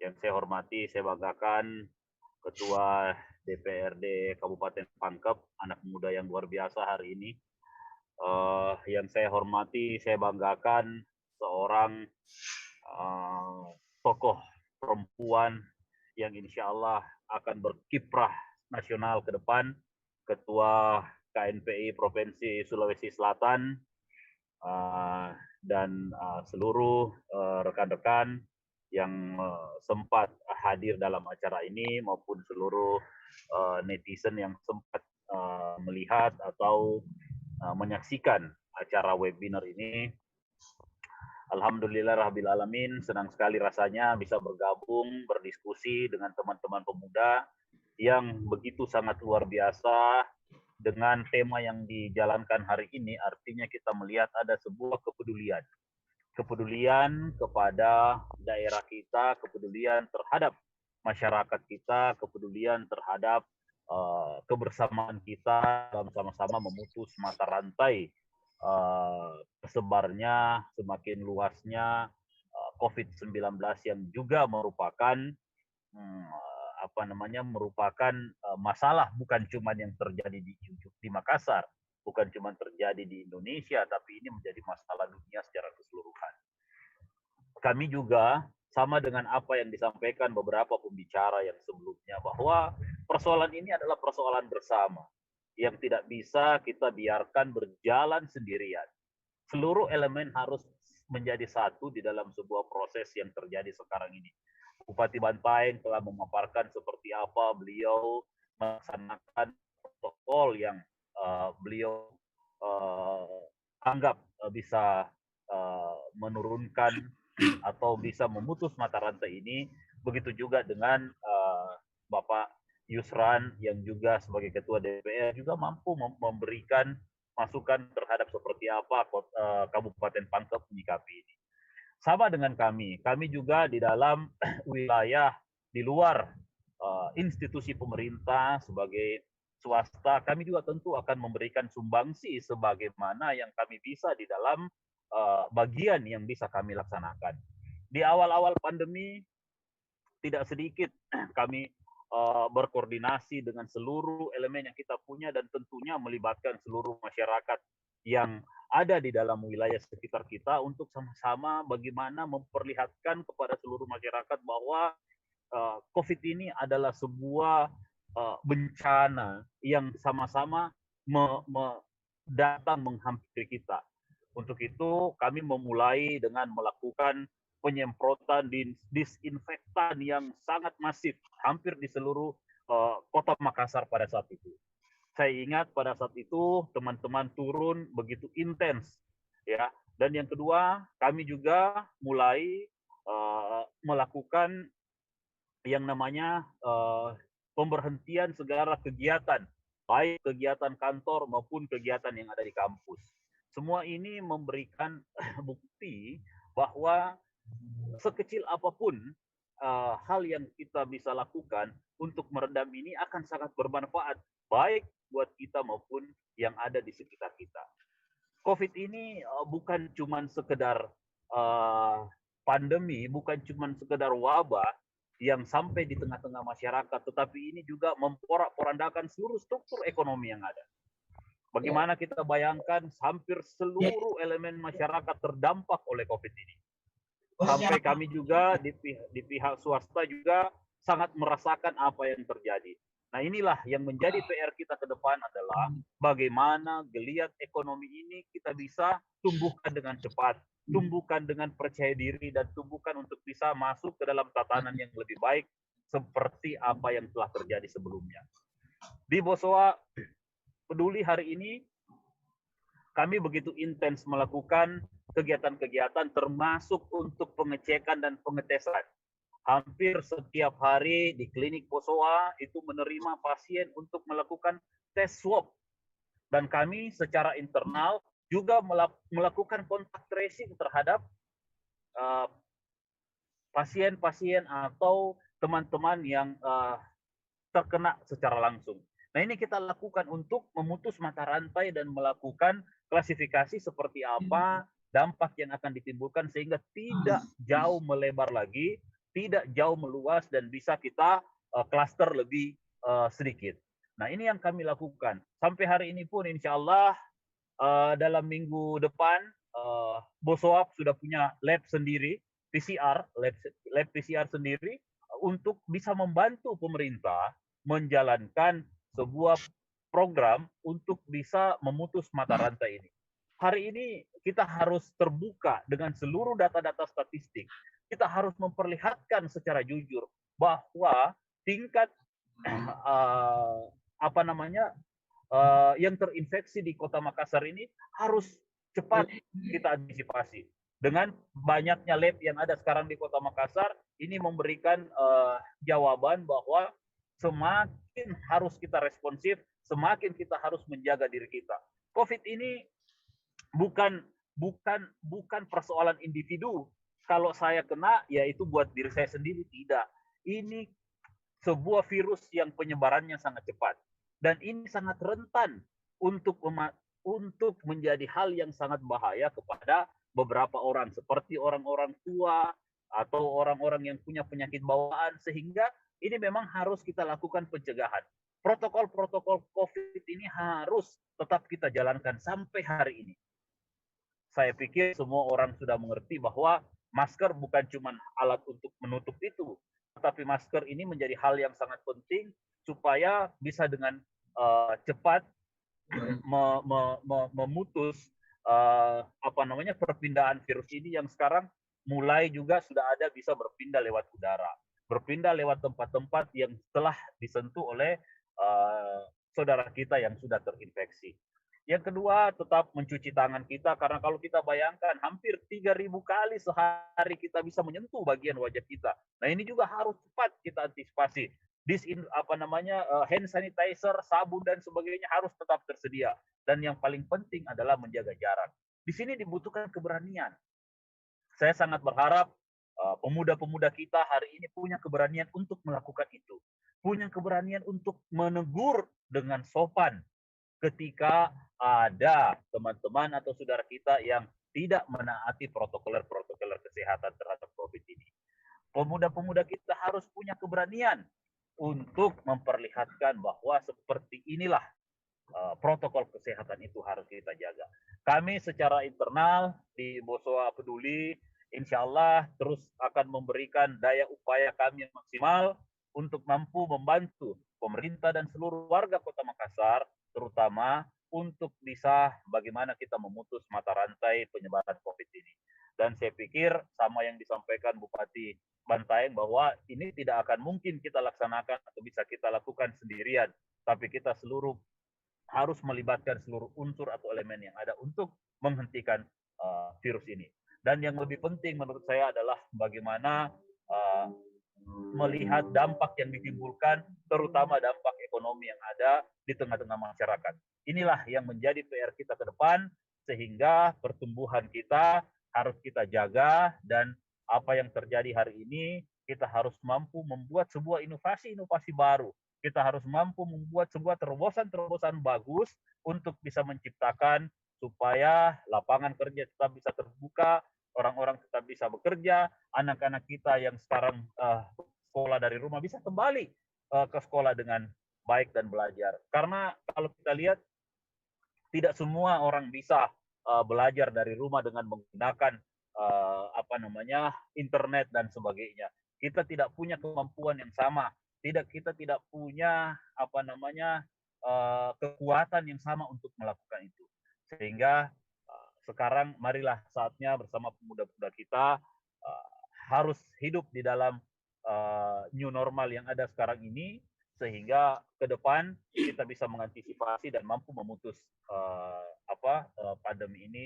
Yang saya hormati, saya banggakan Ketua DPRD Kabupaten Pangkep, anak muda yang luar biasa hari ini. Yang saya hormati, saya banggakan seorang tokoh perempuan yang insya Allah akan berkiprah nasional ke depan, Ketua KNPI Provinsi Sulawesi Selatan, dan seluruh rekan-rekan yang sempat hadir dalam acara ini maupun seluruh netizen yang sempat melihat atau menyaksikan acara webinar ini. Alhamdulillah rabbil alamin, senang sekali rasanya bisa bergabung, berdiskusi dengan teman-teman pemuda yang begitu sangat luar biasa dengan tema yang dijalankan hari ini. Artinya kita melihat ada sebuah kepedulian. Kepedulian kepada daerah kita, kepedulian terhadap masyarakat kita, kepedulian terhadap kebersamaan kita dalam sama-sama memutus mata rantai tersebarnya semakin luasnya COVID-19 yang juga merupakan merupakan masalah bukan cuma yang terjadi di Makassar, bukan cuma terjadi di Indonesia, tapi ini menjadi masalah dunia secara keseluruhan. Kami juga sama dengan apa yang disampaikan beberapa pembicara yang sebelumnya, bahwa persoalan ini adalah persoalan bersama yang tidak bisa kita biarkan berjalan sendirian. Seluruh elemen harus menjadi satu di dalam sebuah proses yang terjadi sekarang ini. Bupati Bantaeng telah memaparkan seperti apa beliau melaksanakan protokol yang beliau anggap bisa menurunkan atau bisa memutus mata rantai ini. Begitu juga dengan Bapak Yusran yang juga sebagai Ketua DPR juga mampu memberikan masukan terhadap seperti apa Kabupaten Pangkep menyikapi ini. Sama dengan kami juga di dalam wilayah di luar institusi pemerintah sebagai swasta, kami juga tentu akan memberikan sumbangsi sebagaimana yang kami bisa di dalam bagian yang bisa kami laksanakan. Di awal-awal pandemi tidak sedikit kami berkoordinasi dengan seluruh elemen yang kita punya dan tentunya melibatkan seluruh masyarakat yang ada di dalam wilayah sekitar kita untuk sama-sama bagaimana memperlihatkan kepada seluruh masyarakat bahwa COVID ini adalah sebuah bencana yang sama-sama datang menghampiri kita. Untuk itu kami memulai dengan melakukan penyemprotan disinfektan yang sangat masif hampir di seluruh kota Makassar pada saat itu. Saya ingat pada saat itu teman-teman turun begitu intens, ya. Dan yang kedua, kami juga mulai melakukan yang namanya pemberhentian segala kegiatan, baik kegiatan kantor maupun kegiatan yang ada di kampus. Semua ini memberikan bukti bahwa sekecil apapun hal yang kita bisa lakukan untuk meredam ini akan sangat bermanfaat, baik buat kita maupun yang ada di sekitar kita. COVID ini bukan cuma sekedar pandemi, bukan cuma sekedar wabah yang sampai di tengah-tengah masyarakat, tetapi ini juga memporak-porandakan seluruh struktur ekonomi yang ada. Bagaimana kita bayangkan hampir seluruh elemen masyarakat terdampak oleh COVID ini. Sampai kami juga di pihak swasta juga sangat merasakan apa yang terjadi. Nah, inilah yang menjadi PR kita ke depan adalah bagaimana geliat ekonomi ini kita bisa tumbuhkan dengan cepat, tumbuhkan dengan percaya diri, dan tumbuhkan untuk bisa masuk ke dalam tatanan yang lebih baik seperti apa yang telah terjadi sebelumnya. Di Bosowa Peduli hari ini, kami begitu intens melakukan kegiatan-kegiatan termasuk untuk pengecekan dan pengetesan. Hampir setiap hari di klinik Bosowa itu menerima pasien untuk melakukan tes swab. Dan kami secara internal juga melakukan kontak tracing terhadap pasien-pasien atau teman-teman yang terkena secara langsung. Nah, ini kita lakukan untuk memutus mata rantai dan melakukan klasifikasi seperti apa dampak yang akan ditimbulkan sehingga tidak jauh melebar lagi, tidak jauh meluas, dan bisa kita klaster lebih sedikit. Nah, ini yang kami lakukan. Sampai hari ini pun insya Allah dalam minggu depan Bosowa sudah punya lab sendiri, lab PCR sendiri untuk bisa membantu pemerintah menjalankan sebuah program untuk bisa memutus mata rantai ini. Hari ini kita harus terbuka dengan seluruh data-data statistik. Kita harus memperlihatkan secara jujur bahwa tingkat yang terinfeksi di Kota Makassar ini harus cepat kita antisipasi. Dengan banyaknya lab yang ada sekarang di Kota Makassar, ini memberikan jawaban bahwa semakin harus kita responsif, semakin kita harus menjaga diri kita. COVID ini bukan persoalan individu. Kalau saya kena, ya itu buat diri saya sendiri, tidak. Ini sebuah virus yang penyebarannya sangat cepat. Dan ini sangat rentan untuk menjadi hal yang sangat bahaya kepada beberapa orang, seperti orang-orang tua atau orang-orang yang punya penyakit bawaan, sehingga ini memang harus kita lakukan pencegahan. Protokol-protokol COVID ini harus tetap kita jalankan sampai hari ini. Saya pikir semua orang sudah mengerti bahwa masker bukan cuma alat untuk menutup itu, tetapi masker ini menjadi hal yang sangat penting supaya bisa dengan cepat memutus perpindahan virus ini yang sekarang mulai juga sudah ada bisa berpindah lewat udara, berpindah lewat tempat-tempat yang telah disentuh oleh saudara kita yang sudah terinfeksi. Yang kedua, tetap mencuci tangan kita, karena kalau kita bayangkan hampir 3.000 kali sehari kita bisa menyentuh bagian wajah kita. Nah, ini juga harus cepat kita antisipasi. Hand sanitizer, sabun dan sebagainya harus tetap tersedia. Dan yang paling penting adalah menjaga jarak. Di sini dibutuhkan keberanian. Saya sangat berharap pemuda-pemuda kita hari ini punya keberanian untuk melakukan itu. Punya keberanian untuk menegur dengan sopan ketika ada teman-teman atau saudara kita yang tidak menaati protokol-protokol kesehatan terhadap COVID ini. Pemuda-pemuda kita harus punya keberanian untuk memperlihatkan bahwa seperti inilah protokol kesehatan itu harus kita jaga. Kami secara internal di Bosowa Peduli, insya Allah terus akan memberikan daya upaya kami yang maksimal untuk mampu membantu pemerintah dan seluruh warga Kota Makassar, terutama untuk bisa bagaimana kita memutus mata rantai penyebaran COVID ini. Dan saya pikir sama yang disampaikan Bupati Bantaeng bahwa ini tidak akan mungkin kita laksanakan atau bisa kita lakukan sendirian, tapi kita harus melibatkan seluruh unsur atau elemen yang ada untuk menghentikan virus ini. Dan yang lebih penting menurut saya adalah bagaimana melihat dampak yang ditimbulkan, terutama dampak ekonomi yang ada di tengah-tengah masyarakat. Inilah yang menjadi PR kita ke depan, sehingga pertumbuhan kita harus kita jaga, dan apa yang terjadi hari ini, kita harus mampu membuat sebuah inovasi-inovasi baru. Kita harus mampu membuat sebuah terobosan-terobosan bagus untuk bisa menciptakan supaya lapangan kerja tetap bisa terbuka, orang-orang tetap bisa bekerja, anak-anak kita yang sekarang sekolah dari rumah bisa kembali ke sekolah dengan baik dan belajar. Karena kalau kita lihat tidak semua orang bisa belajar dari rumah dengan menggunakan internet dan sebagainya. Kita tidak punya kemampuan yang sama, kita tidak punya kekuatan yang sama untuk melakukan itu. Sehingga sekarang marilah saatnya bersama pemuda-pemuda kita harus hidup di dalam new normal yang ada sekarang ini, sehingga ke depan kita bisa mengantisipasi dan mampu memutus pandemi ini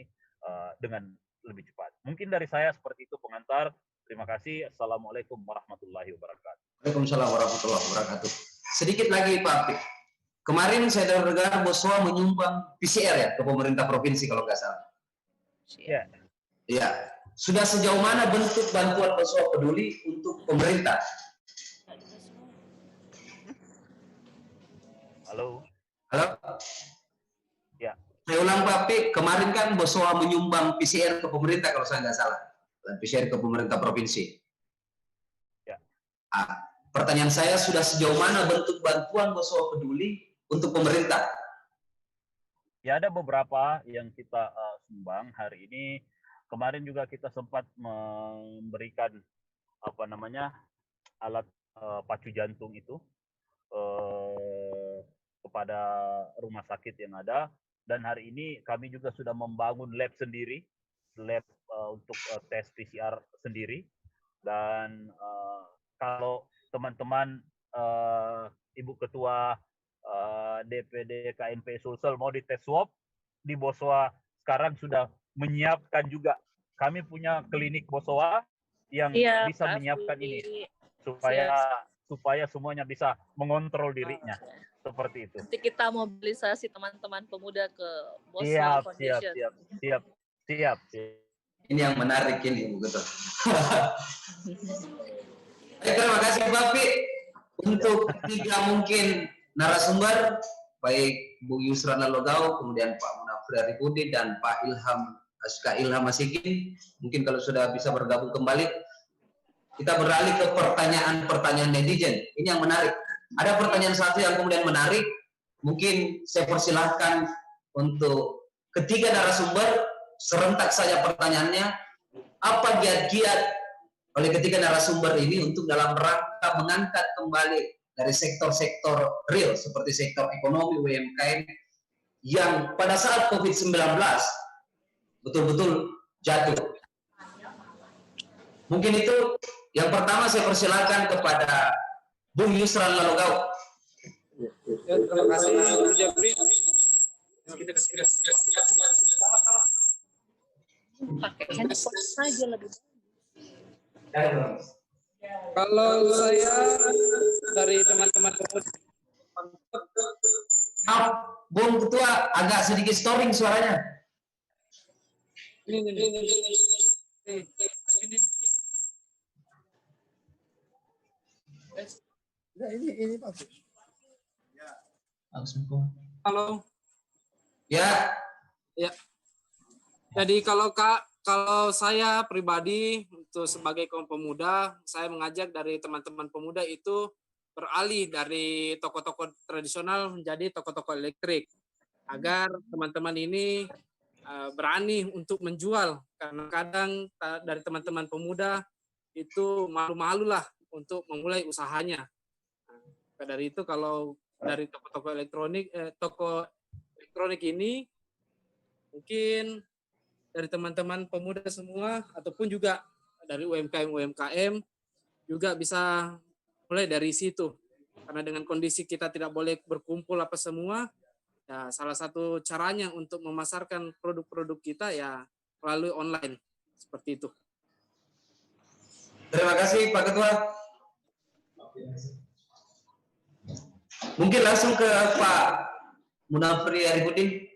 dengan lebih cepat. Mungkin dari saya seperti itu pengantar. Terima kasih. Assalamualaikum warahmatullahi wabarakatuh. Waalaikumsalam warahmatullahi wabarakatuh. Sedikit lagi Pak Apik. Kemarin saya dengar Boswa menyumbang PCR ya ke pemerintah provinsi kalau nggak salah. Ya. Iya. Sudah sejauh mana bentuk bantuan Boswa peduli untuk pemerintah? Halo. Halo? Ya. Saya ulang Pak Apik, kemarin kan Boswa menyumbang PCR ke pemerintah kalau saya nggak salah. Dan PCR ke pemerintah provinsi. Ya. Pertanyaan saya, sudah sejauh mana bentuk bantuan Boswa peduli untuk pemerintah? Ya, ada beberapa yang kita sumbang hari ini. Kemarin juga kita sempat memberikan alat pacu jantung itu kepada rumah sakit yang ada. Dan hari ini kami juga sudah membangun lab sendiri, lab untuk tes PCR sendiri. Dan kalau teman-teman Ibu Ketua DPD KNP Sulsel mau dites swab, di Boswa sekarang sudah menyiapkan juga. Kami punya klinik Boswa yang bisa menyiapkan ini supaya semuanya bisa mengontrol dirinya. Seperti itu. Nanti kita mobilisasi teman-teman pemuda ke Boswa Foundation. Siap. Ini yang menarik ini, Bu Ketua. Terima kasih Pak Apik untuk tiga mungkin narasumber, baik Bu Yusran Lalogau, kemudian Pak Munafri Arifudin, dan Pak Ilham Masikin. Mungkin kalau sudah bisa bergabung kembali, kita beralih ke pertanyaan-pertanyaan netizen. Ini yang menarik. Ada pertanyaan satu yang kemudian menarik, mungkin saya persilahkan untuk ketiga narasumber, serentak saja pertanyaannya, apa giat-giat oleh ketiga narasumber ini untuk dalam rangka mengangkat kembali dari sektor-sektor real seperti sektor ekonomi, UMKM yang pada saat COVID-19 betul-betul jatuh. Mungkin itu yang pertama, saya persilakan kepada Bung Yusran Lalogau. Ya, terima kasih Bu Jabri. Kita kasih. Pakai handphone saja lebih. Kalau saya dari teman-teman pemuda, Bung Ketua, agak sedikit storing suaranya. ini. Ini Pak. Halo. Ya. Jadi kalau saya pribadi untuk sebagai kaum pemuda, saya mengajak dari teman-teman pemuda itu beralih dari toko-toko tradisional menjadi toko-toko elektrik, agar teman-teman ini berani untuk menjual, karena kadang dari teman-teman pemuda itu malu-malu lah untuk memulai usahanya. Dari itu kalau dari toko elektronik ini mungkin dari teman-teman pemuda semua ataupun juga dari UMKM juga bisa mulai dari situ. Karena dengan kondisi kita tidak boleh berkumpul apa semua, ya salah satu caranya untuk memasarkan produk-produk kita ya melalui online. Seperti itu. Terima kasih Pak Ketua. Mungkin langsung ke Pak Munafri Arifudin.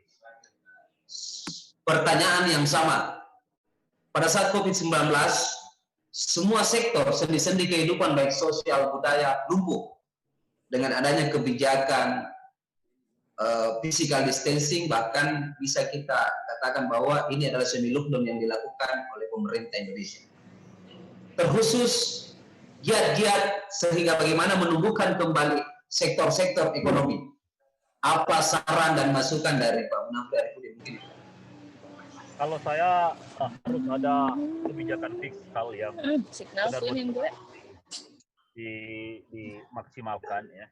Pertanyaan yang sama. Pada saat COVID-19, semua sektor sendi-sendi kehidupan baik sosial, budaya lumpuh. Dengan adanya kebijakan physical distancing, bahkan bisa kita katakan bahwa ini adalah semi lockdown yang dilakukan oleh pemerintah Indonesia. Terkhusus giat-giat sehingga bagaimana menumbuhkan kembali sektor-sektor ekonomi. Apa saran dan masukan dari Pak Munafri Arifudin mungkin? Kalau saya harus ada kebijakan fiskal yang Signal benar-benar kuning gue. dimaksimalkan ya.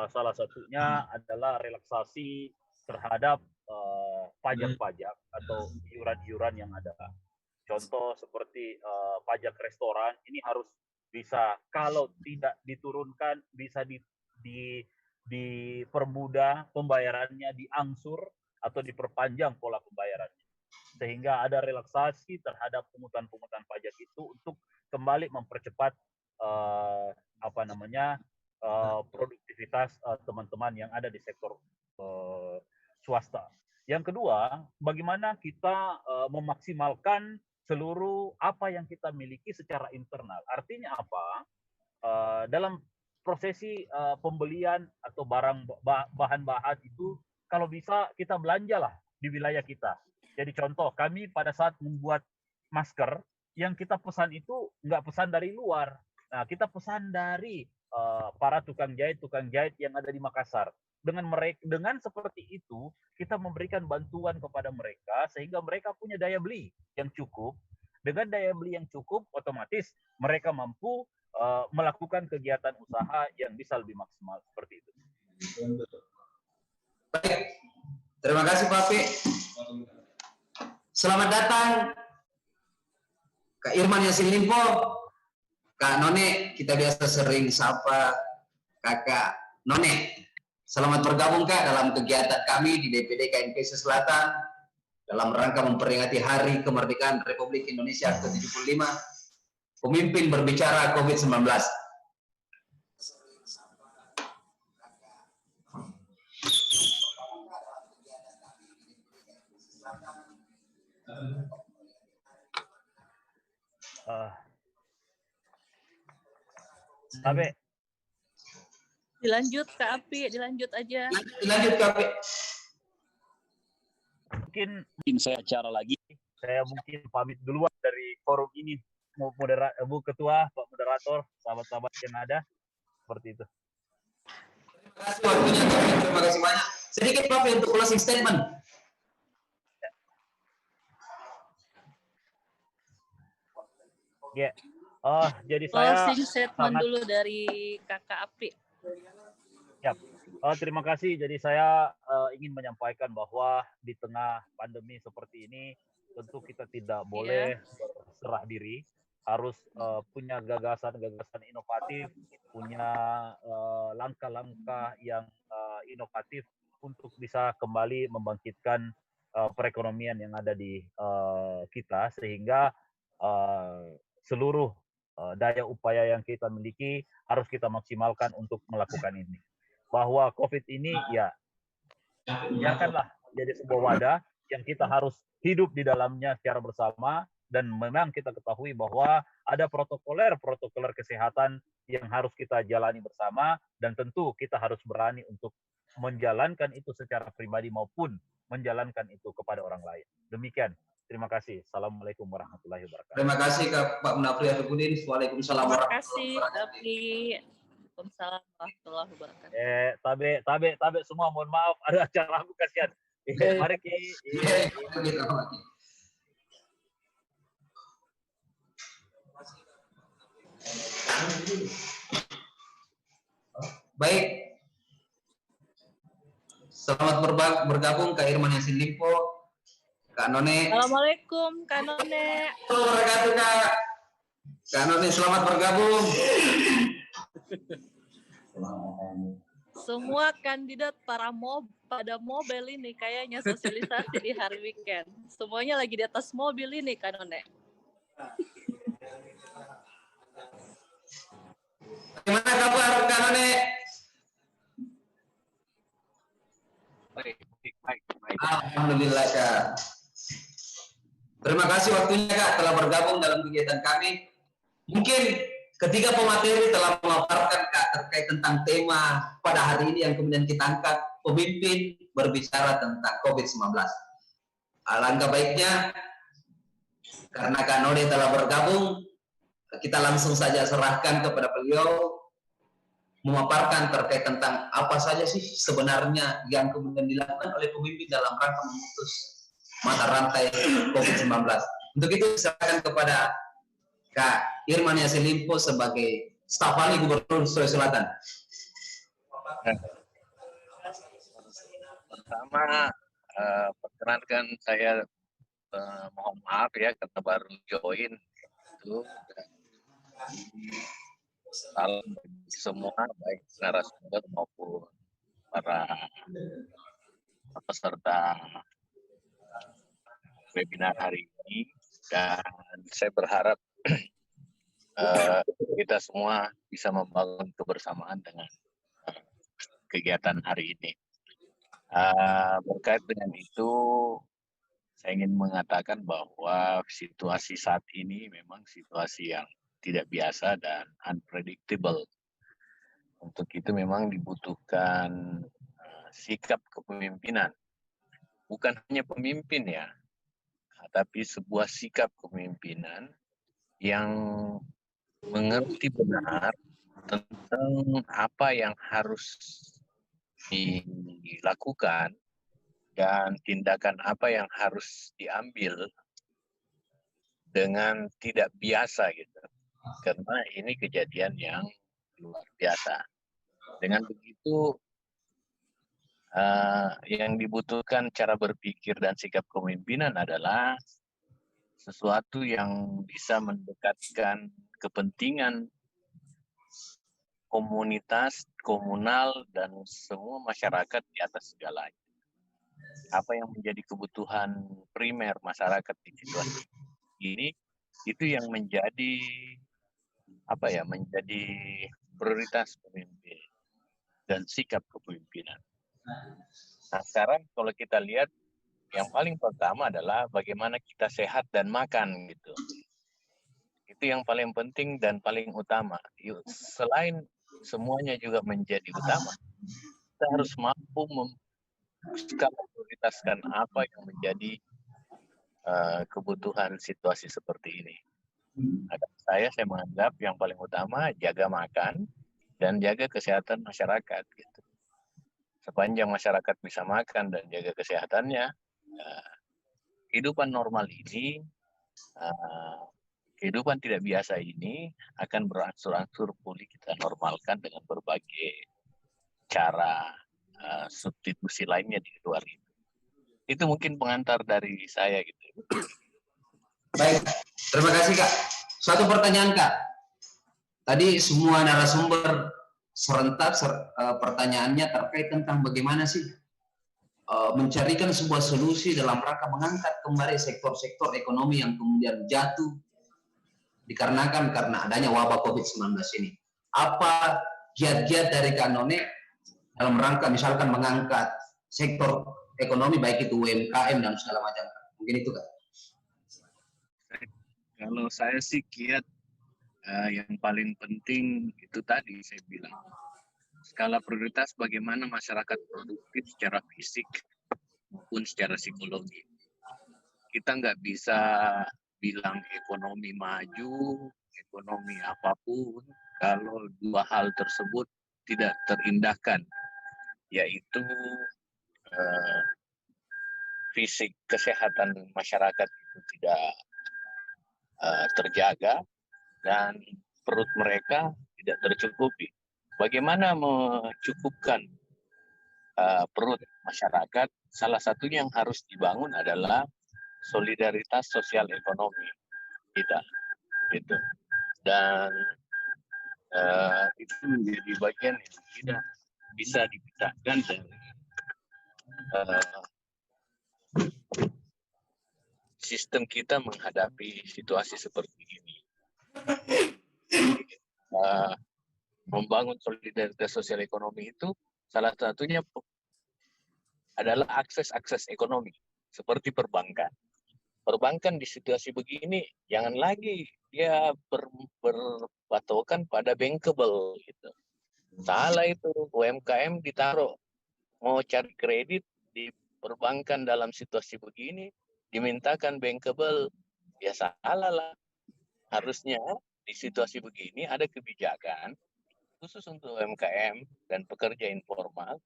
Salah satunya adalah relaksasi terhadap pajak-pajak atau iuran-iuran yang ada. Contoh seperti pajak restoran ini harus bisa, kalau tidak diturunkan, bisa dipermudah pembayarannya, diangsur atau diperpanjang pola pembayarannya, sehingga ada relaksasi terhadap pungutan-pungutan pajak itu untuk kembali mempercepat produktivitas teman-teman yang ada di sektor swasta. Yang kedua, bagaimana kita memaksimalkan seluruh apa yang kita miliki secara internal. Artinya apa? Dalam prosesi pembelian atau bahan-bahan itu, kalau bisa kita belanjalah di wilayah kita. Jadi contoh, kami pada saat membuat masker, yang kita pesan itu nggak pesan dari luar. Nah, kita pesan dari para tukang jahit yang ada di Makassar. Dengan seperti itu, kita memberikan bantuan kepada mereka sehingga mereka punya daya beli yang cukup. Dengan daya beli yang cukup, otomatis mereka mampu melakukan kegiatan usaha yang bisa lebih maksimal seperti itu. Baik, terima kasih Pak Pi. Selamat datang Kak Irman Yasin Limpo, Kak None, kita biasa sering sapa Kakak None. Selamat bergabung Kak dalam kegiatan kami di DPD KNPC Selatan dalam rangka memperingati Hari Kemerdekaan Republik Indonesia ke-75. Pemimpin berbicara COVID-19. Tapi Dilanjut Kak Api, dilanjut aja. Lanjut Kak Api. Mungkin saya acara lagi. Saya mungkin pamit duluan dari forum ini. Bu Ketua, Pak Moderator, sahabat-sahabat yang ada, seperti itu. Terima kasih waktunya, terima kasih banyak. Sedikit Pak untuk closing statement. Ya, jadi saya Closing statement dulu dari Kakak Api. Ya, terima kasih. Jadi saya ingin menyampaikan bahwa di tengah pandemi seperti ini, tentu kita tidak boleh berserah diri. Harus punya gagasan-gagasan inovatif, punya langkah-langkah yang inovatif untuk bisa kembali membangkitkan perekonomian yang ada di kita, sehingga seluruh daya upaya yang kita miliki harus kita maksimalkan untuk melakukan ini. Bahwa COVID ini ya janganlah jadi sebuah wadah yang kita harus hidup di dalamnya secara bersama. Dan memang kita ketahui bahwa ada protokoler kesehatan yang harus kita jalani bersama, dan tentu kita harus berani untuk menjalankan itu secara pribadi maupun menjalankan itu kepada orang lain. Demikian. Terima kasih. Assalamualaikum warahmatullahi wabarakatuh. Terima kasih Pak Munafri Arifudin. Waalaikumsalam warahmatullahi wabarakatuh. Waalaikumsalam warahmatullahi wabarakatuh. Tabe semua, mohon maaf ada acara aku kasihan. Mari Baik, selamat bergabung Kak Irman Yasin Limpo, Kak None. Assalamualaikum Kak None. Wabarakatuh Kak. Kak None selamat bergabung. Semua kandidat pada mobil ini kayaknya sosialisasi di hari weekend. Semuanya lagi di atas mobil ini Kak None. Gimana kabar Kak None? Baik. Alhamdulillah Kak. Terima kasih waktunya Kak telah bergabung dalam kegiatan kami. Mungkin ketiga pemateri telah memaparkan Kak terkait tentang tema pada hari ini yang kemudian kita angkat, pemimpin berbicara tentang COVID-19. Alangkah baiknya karena Kak None telah bergabung, kita langsung saja serahkan kepada beliau memaparkan terkait tentang apa saja sih sebenarnya yang kemudian dilakukan oleh pemimpin dalam rangka memutus mata rantai COVID-19. Untuk itu silakan kepada Kak Irman Yasin Limpo sebagai staf ahli Gubernur Sulawesi Selatan. Pertama, perkenankan saya mohon maaf ya karena baru join itu. Salam bagi semua baik narasumber maupun para peserta webinar hari ini, dan saya berharap kita semua bisa membangun kebersamaan dengan kegiatan hari ini. Berkait dengan itu, saya ingin mengatakan bahwa situasi saat ini memang situasi yang tidak biasa dan unpredictable. Untuk itu memang dibutuhkan sikap kepemimpinan. Bukan hanya pemimpin ya, tapi sebuah sikap kepemimpinan yang mengerti benar tentang apa yang harus dilakukan dan tindakan apa yang harus diambil dengan tidak biasa gitu. Karena ini kejadian yang luar biasa. Dengan begitu, yang dibutuhkan cara berpikir dan sikap kepemimpinan adalah sesuatu yang bisa mendekatkan kepentingan komunitas, komunal, dan semua masyarakat di atas segalanya. Apa yang menjadi kebutuhan primer masyarakat di situasi ini, itu yang menjadi menjadi prioritas pemimpin dan sikap kepemimpinan. Nah, sekarang kalau kita lihat, yang paling pertama adalah bagaimana kita sehat dan makan gitu. Itu yang paling penting dan paling utama. Selain semuanya juga menjadi utama, kita harus mampu prioritaskan apa yang menjadi kebutuhan situasi seperti ini. Saya menganggap yang paling utama jaga makan dan jaga kesehatan masyarakat gitu. Sepanjang masyarakat bisa makan dan jaga kesehatannya, kehidupan normal ini, kehidupan tidak biasa ini akan berangsur-angsur pulih kita normalkan dengan berbagai cara substitusi lainnya di luar itu. Itu mungkin pengantar dari saya gitu. Baik, terima kasih Kak. Satu pertanyaan Kak. Tadi semua narasumber serentak pertanyaannya terkait tentang bagaimana sih mencarikan sebuah solusi dalam rangka mengangkat kembali sektor-sektor ekonomi yang kemudian jatuh dikarenakan karena adanya wabah COVID-19 ini. Apa giat-giat dari Kak None dalam rangka misalkan mengangkat sektor ekonomi baik itu UMKM dan segala macam? Mungkin itu Kak. Kalau saya sih kiat yang paling penting itu tadi saya bilang, skala prioritas bagaimana masyarakat produktif secara fisik maupun secara psikologi. Kita nggak bisa bilang ekonomi maju, ekonomi apapun, kalau dua hal tersebut tidak terindahkan, yaitu fisik kesehatan masyarakat itu tidak terjaga dan perut mereka tidak tercukupi. Bagaimana mencukupkan perut masyarakat? Salah satunya yang harus dibangun adalah solidaritas sosial ekonomi kita, gitu. Dan itu menjadi bagian yang tidak bisa dipisahkan dari sistem kita menghadapi situasi seperti ini. Membangun solidaritas sosial ekonomi itu salah satunya adalah akses ekonomi seperti perbankan. Perbankan di situasi begini jangan lagi dia berpatokan pada bankable gitu. Salah itu, UMKM ditaruh mau cari kredit di perbankan dalam situasi begini dimintakan bankable, ya salah lah. Harusnya di situasi begini ada kebijakan khusus untuk UMKM dan pekerja informal,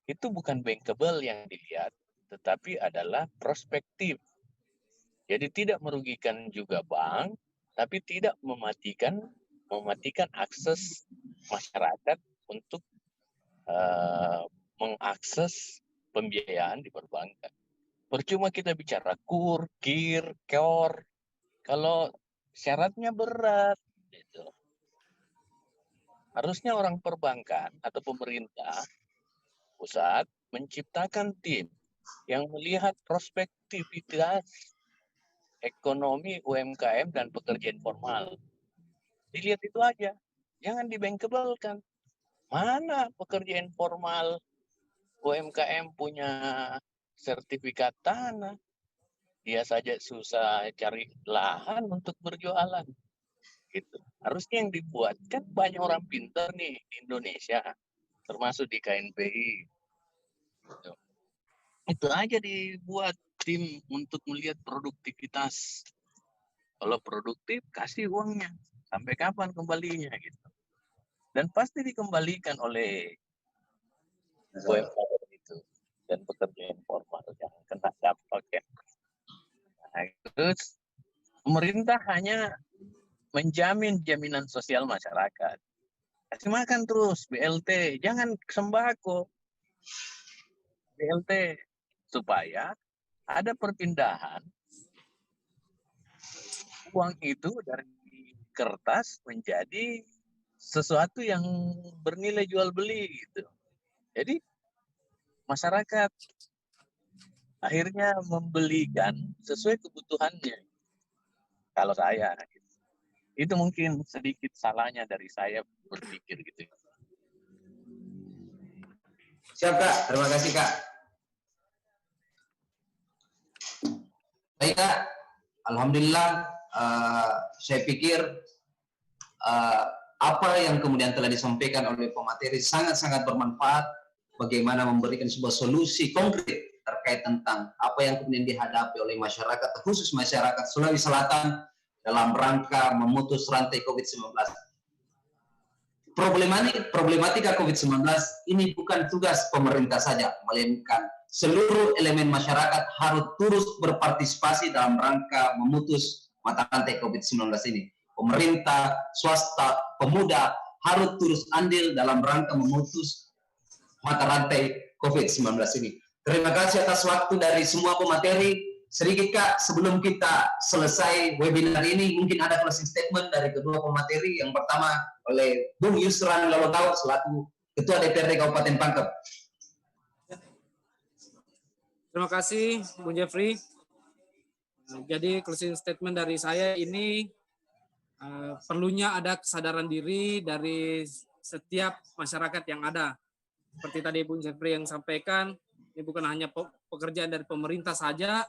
itu bukan bankable yang dilihat, tetapi adalah prospektif. Jadi tidak merugikan juga bank, tapi tidak mematikan akses masyarakat untuk mengakses pembiayaan di perbankan. Percuma kita bicara KUR, KIR, KEOR, kalau syaratnya berat. Gitu. Harusnya orang perbankan atau pemerintah pusat menciptakan tim yang melihat prospektivitas ekonomi UMKM dan pekerja informal. Dilihat itu aja, jangan dibankable-kan. Mana pekerja informal UMKM punya sertifikat tanah, dia saja susah cari lahan untuk berjualan. Gitu. Harusnya yang dibuat, kan banyak orang pintar nih di Indonesia, termasuk di KNPI. Gitu. Itu aja dibuat tim untuk melihat produktivitas. Kalau produktif, kasih uangnya. Sampai kapan kembalinya gitu. Dan pasti dikembalikan oleh UMKM itu dan pekerja informal yang kena dampak ya. Nah, terus pemerintah hanya menjamin jaminan sosial masyarakat. Kasih makan terus BLT, jangan sembako. BLT supaya ada perpindahan uang itu dari kertas menjadi sesuatu yang bernilai jual beli gitu. Jadi masyarakat akhirnya membelikan sesuai kebutuhannya. Kalau saya itu mungkin sedikit salahnya dari saya berpikir gitu. Siap Kak, terima kasih Kak. Baik Kak, Alhamdulillah saya pikir apa yang kemudian telah disampaikan oleh pemateri sangat-sangat bermanfaat bagaimana memberikan sebuah solusi konkret terkait tentang apa yang kemudian dihadapi oleh masyarakat, khusus masyarakat Sulawesi Selatan dalam rangka memutus rantai COVID-19. Problematika COVID-19 ini bukan tugas pemerintah saja, melainkan seluruh elemen masyarakat harus terus berpartisipasi dalam rangka memutus mata rantai COVID-19 ini. Pemerintah, swasta, pemuda harus terus andil dalam rangka memutus mata rantai COVID-19 ini. Terima kasih atas waktu dari semua pemateri. Sedikit Kak, sebelum kita selesai webinar ini, mungkin ada closing statement dari kedua pemateri. Yang pertama oleh Bung Yusran Lolotau selaku Ketua DPRD Kabupaten Pangkep. Terima kasih, Bung Jeffrey. Jadi closing statement dari saya ini perlunya ada kesadaran diri dari setiap masyarakat yang ada. Seperti tadi Bung Jeffrey yang sampaikan, ini bukan hanya pekerjaan dari pemerintah saja,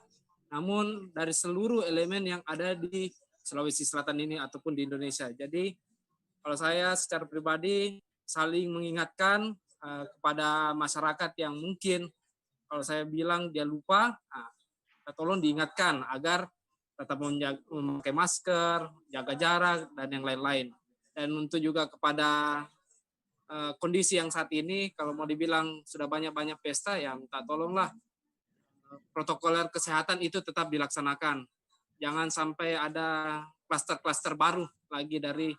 namun dari seluruh elemen yang ada di Sulawesi Selatan ini ataupun di Indonesia. Jadi kalau saya secara pribadi saling mengingatkan kepada masyarakat yang mungkin kalau saya bilang dia lupa, tolong diingatkan agar tetap memakai masker, jaga jarak, dan yang lain-lain. Dan untuk juga kepada kondisi yang saat ini, kalau mau dibilang sudah banyak-banyak pesta, ya minta tolonglah protokoler kesehatan itu tetap dilaksanakan. Jangan sampai ada klaster-klaster baru lagi dari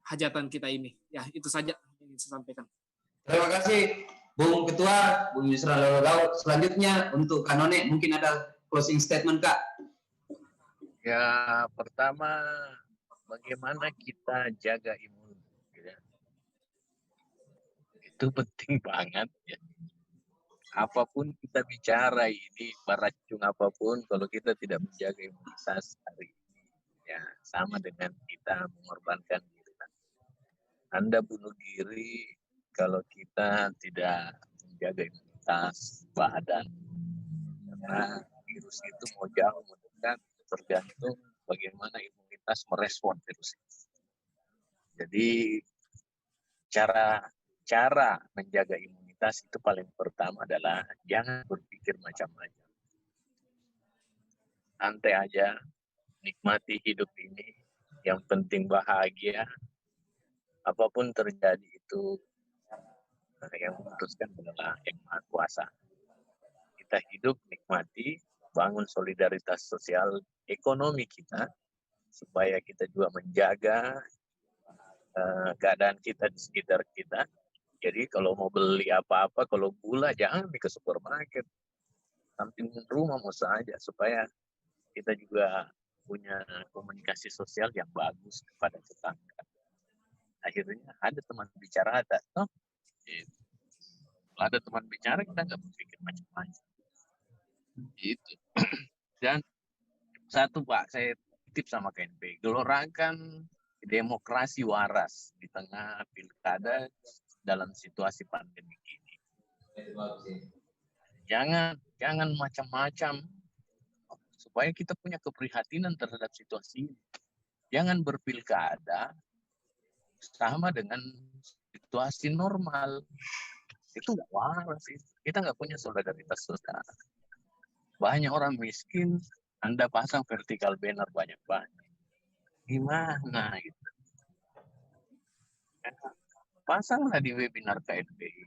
hajatan kita ini. Ya, itu saja yang ingin saya sampaikan. Terima kasih Bung Ketua, Bung Yusran Lolotau. Selanjutnya untuk Kanone, mungkin ada closing statement Kak. Ya, pertama bagaimana kita jaga imun. Ya. Itu penting banget ya. Apapun kita bicara ini, beracun apapun, kalau kita tidak menjaga imunitas hari ini, ya sama dengan kita mengorbankan diri. Anda bunuh diri kalau kita tidak menjaga imunitas badan. Karena virus itu mau jauh, mau dekat, tergantung bagaimana imunitas merespon virus itu. Jadi cara menjaga imunitas itu paling pertama adalah jangan berpikir macam-macam. Santai aja, nikmati hidup ini. Yang penting bahagia. apapun terjadi itu yang memutuskan adalah Yang Maha Kuasa. Kita hidup, nikmati, bangun solidaritas sosial ekonomi kita, supaya kita juga menjaga keadaan kita di sekitar kita. Jadi kalau mau beli apa-apa, kalau gula jangan ke supermarket, samping rumah mau saja, supaya kita juga punya komunikasi sosial yang bagus kepada tetangga. Akhirnya ada teman bicara, ada toh. Kalau ada teman bicara, kita nggak berpikir macam-macam. Gitu. Dan satu Pak, saya titip sama KNP, gelorakan demokrasi waras di tengah pilkada dalam situasi pandemi ini. Jangan macam-macam, supaya kita punya keprihatinan terhadap situasi ini. Jangan berpilkada sama dengan situasi normal. Itu nggak waras. Kita nggak punya solidaritas sosial. Banyak orang miskin, Anda pasang vertikal banner banyak-banyak. Gimana gitu? Pasanglah di webinar KNPI.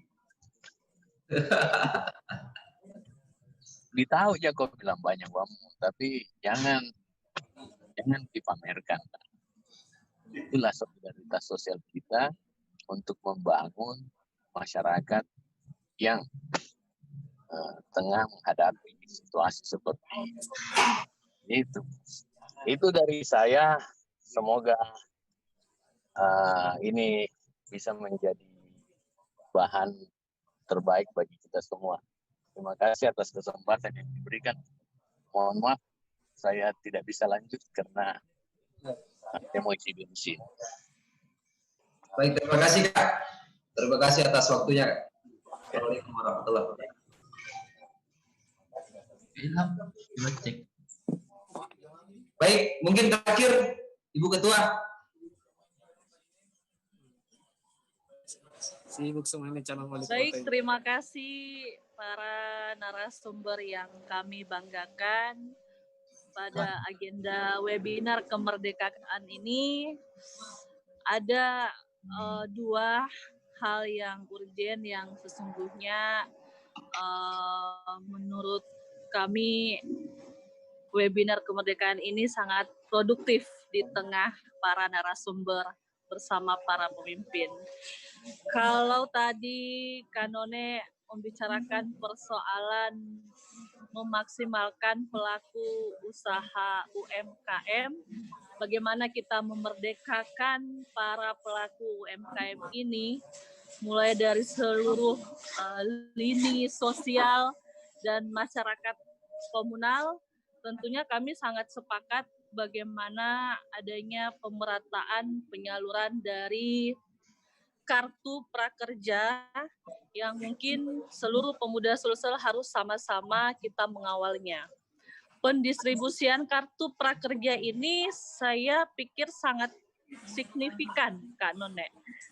Ditahu aja kok bilang banyak uang, tapi jangan dipamerkan. Itulah solidaritas sosial kita untuk membangun masyarakat yang tengah menghadapi situasi seperti itu. Itu dari saya. Semoga ini bisa menjadi bahan terbaik bagi kita semua. Terima kasih atas kesempatan yang diberikan. Mohon maaf, saya tidak bisa lanjut karena emosi bensin. Baik, terima kasih Kak. Terima kasih atas waktunya. Assalamualaikum warahmatullahi wabarakatuh. Baik, mungkin terakhir Ibu Ketua. Sibuk semuanya calon wali kota. Baik, terima kasih para narasumber yang kami banggakan pada agenda webinar kemerdekaan ini. Ada dua hal yang urgen yang sesungguhnya menurut kami webinar kemerdekaan ini sangat produktif di tengah para narasumber bersama para pemimpin. Kalau tadi Kanone membicarakan persoalan memaksimalkan pelaku usaha UMKM, bagaimana kita memerdekakan para pelaku UMKM ini, mulai dari seluruh lini sosial dan masyarakat komunal, tentunya kami sangat sepakat bagaimana adanya pemerataan penyaluran dari kartu prakerja yang mungkin seluruh pemuda Sulsel harus sama-sama kita mengawalnya. Pendistribusian kartu prakerja ini saya pikir sangat signifikan, Kak None.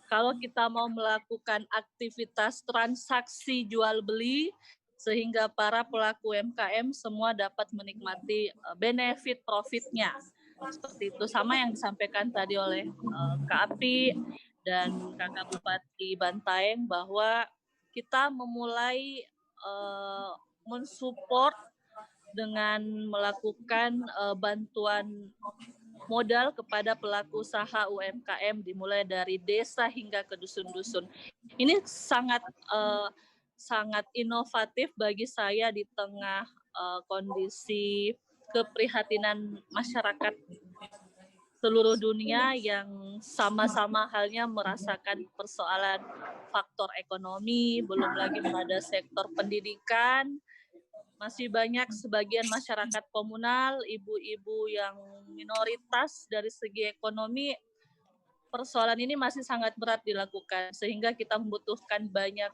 Kalau kita mau melakukan aktivitas transaksi jual beli, sehingga para pelaku UMKM semua dapat menikmati benefit profitnya. Seperti itu, sama yang disampaikan tadi oleh Kak Api dan Kakak Bupati Bantaeng, bahwa kita memulai mensupport dengan melakukan bantuan modal kepada pelaku usaha UMKM dimulai dari desa hingga ke dusun-dusun. Ini sangat inovatif bagi saya di tengah kondisi keprihatinan masyarakat seluruh dunia yang sama-sama halnya merasakan persoalan faktor ekonomi, belum lagi pada sektor pendidikan. Masih banyak sebagian masyarakat komunal, ibu-ibu yang minoritas dari segi ekonomi, persoalan ini masih sangat berat dilakukan, sehingga kita membutuhkan banyak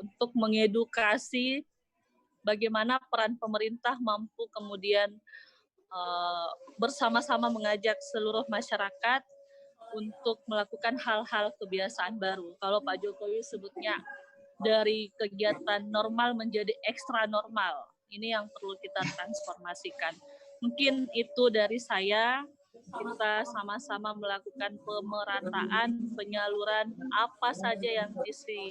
untuk mengedukasi bagaimana peran pemerintah mampu kemudian bersama-sama mengajak seluruh masyarakat untuk melakukan hal-hal kebiasaan baru. Kalau Pak Jokowi sebutnya dari kegiatan normal menjadi ekstra normal. Ini yang perlu kita transformasikan. Mungkin itu dari saya. kita sama-sama melakukan pemerataan penyaluran apa saja yang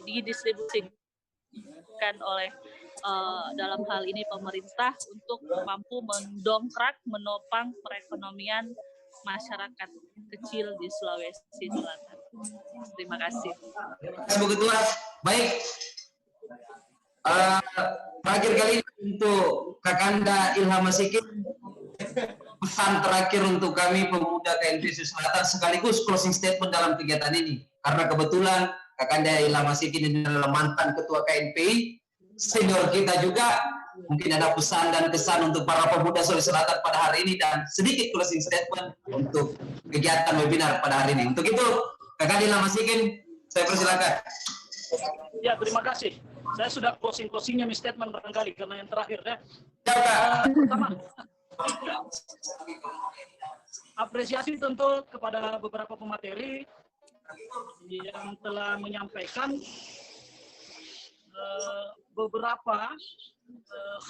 didistribusikan oleh dalam hal ini pemerintah untuk mampu mendongkrak, menopang perekonomian masyarakat kecil di Sulawesi Selatan. Terima kasih. Bu Ketua. Baik. Terakhir kali ini untuk Kakanda Ilham Masikin, pesan terakhir untuk kami pemuda KNPC Selatan sekaligus closing statement dalam kegiatan ini. Karena kebetulan Kakanda Ilham Masikin ini adalah mantan ketua KNPI, senior kita juga. Mungkin ada pesan dan kesan untuk para pemuda Sulawesi Selatan pada hari ini dan sedikit closing statement untuk kegiatan webinar pada hari ini. Untuk itu, Kakanda Ilham Masikin, saya persilakan. Ya, terima kasih. Saya sudah closingnya statement barangkali karena yang terakhir ya. Pertama, apresiasi tentu kepada beberapa pemateri yang telah menyampaikan beberapa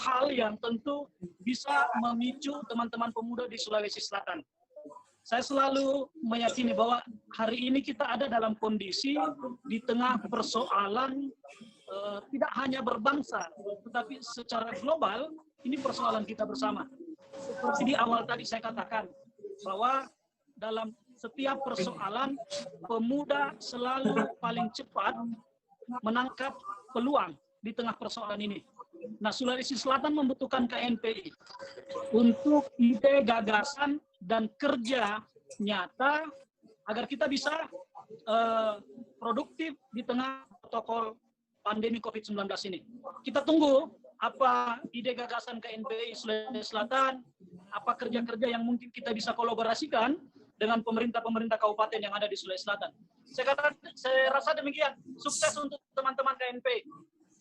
hal yang tentu bisa memicu teman-teman pemuda di Sulawesi Selatan. Saya selalu meyakini bahwa hari ini kita ada dalam kondisi di tengah persoalan tidak hanya berbangsa, tetapi secara global ini persoalan kita bersama. Seperti di awal tadi saya katakan bahwa dalam setiap persoalan pemuda selalu paling cepat menangkap peluang di tengah persoalan ini. Nah, Sulawesi Selatan membutuhkan KNPI untuk ide, gagasan, dan kerja nyata agar kita bisa produktif di tengah protokol pandemi COVID-19 ini. Kita tunggu apa ide gagasan KNPI Sulawesi Selatan, apa kerja-kerja yang mungkin kita bisa kolaborasikan dengan pemerintah-pemerintah kabupaten yang ada di Sulawesi Selatan. Saya rasa demikian. Sukses untuk teman-teman KNPI.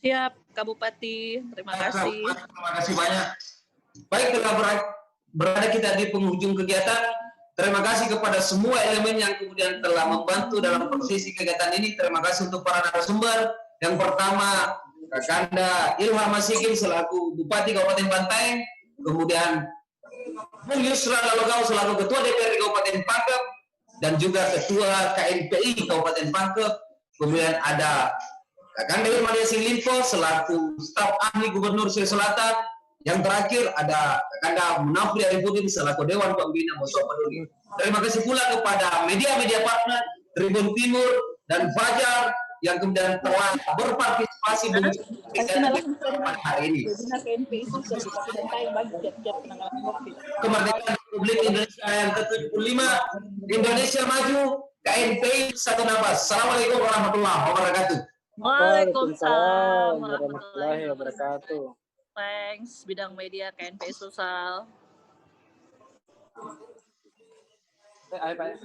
Siap, Kak Bupati. Terima kasih. Terima kasih banyak. Baik, telah berada kita di penghujung kegiatan. Terima kasih kepada semua elemen yang kemudian telah membantu dalam prosesi kegiatan ini. Terima kasih untuk para narasumber. Yang pertama, Kakanda Ilham Masikin selaku Bupati Kabupaten Bantaeng, kemudian Bung Yusra Lalogau selaku Ketua DPRD Kabupaten Pangkep, dan juga Ketua KNPI Kabupaten Pangkep. Kemudian ada Kakanda Irman Yasin Limpo selaku staf ahli Gubernur Sulawesi Selatan. Yang terakhir ada Kakanda Munafri Arifudin selaku Dewan Pembina Musyawarah Peduli. Terima kasih pula kepada media-media partner Tribun Timur dan Fajar yang kemudian telah berpartisipasi pada hari ini. Kemerdekaan Republik Indonesia yang ke-75, Indonesia maju, KNPI satu nafas. Assalamualaikum warahmatullahi wabarakatuh. Waalaikumsalam warahmatullahi wabarakatuh. Thanks, bidang media KNPI Sulsel. Ayo, Pak.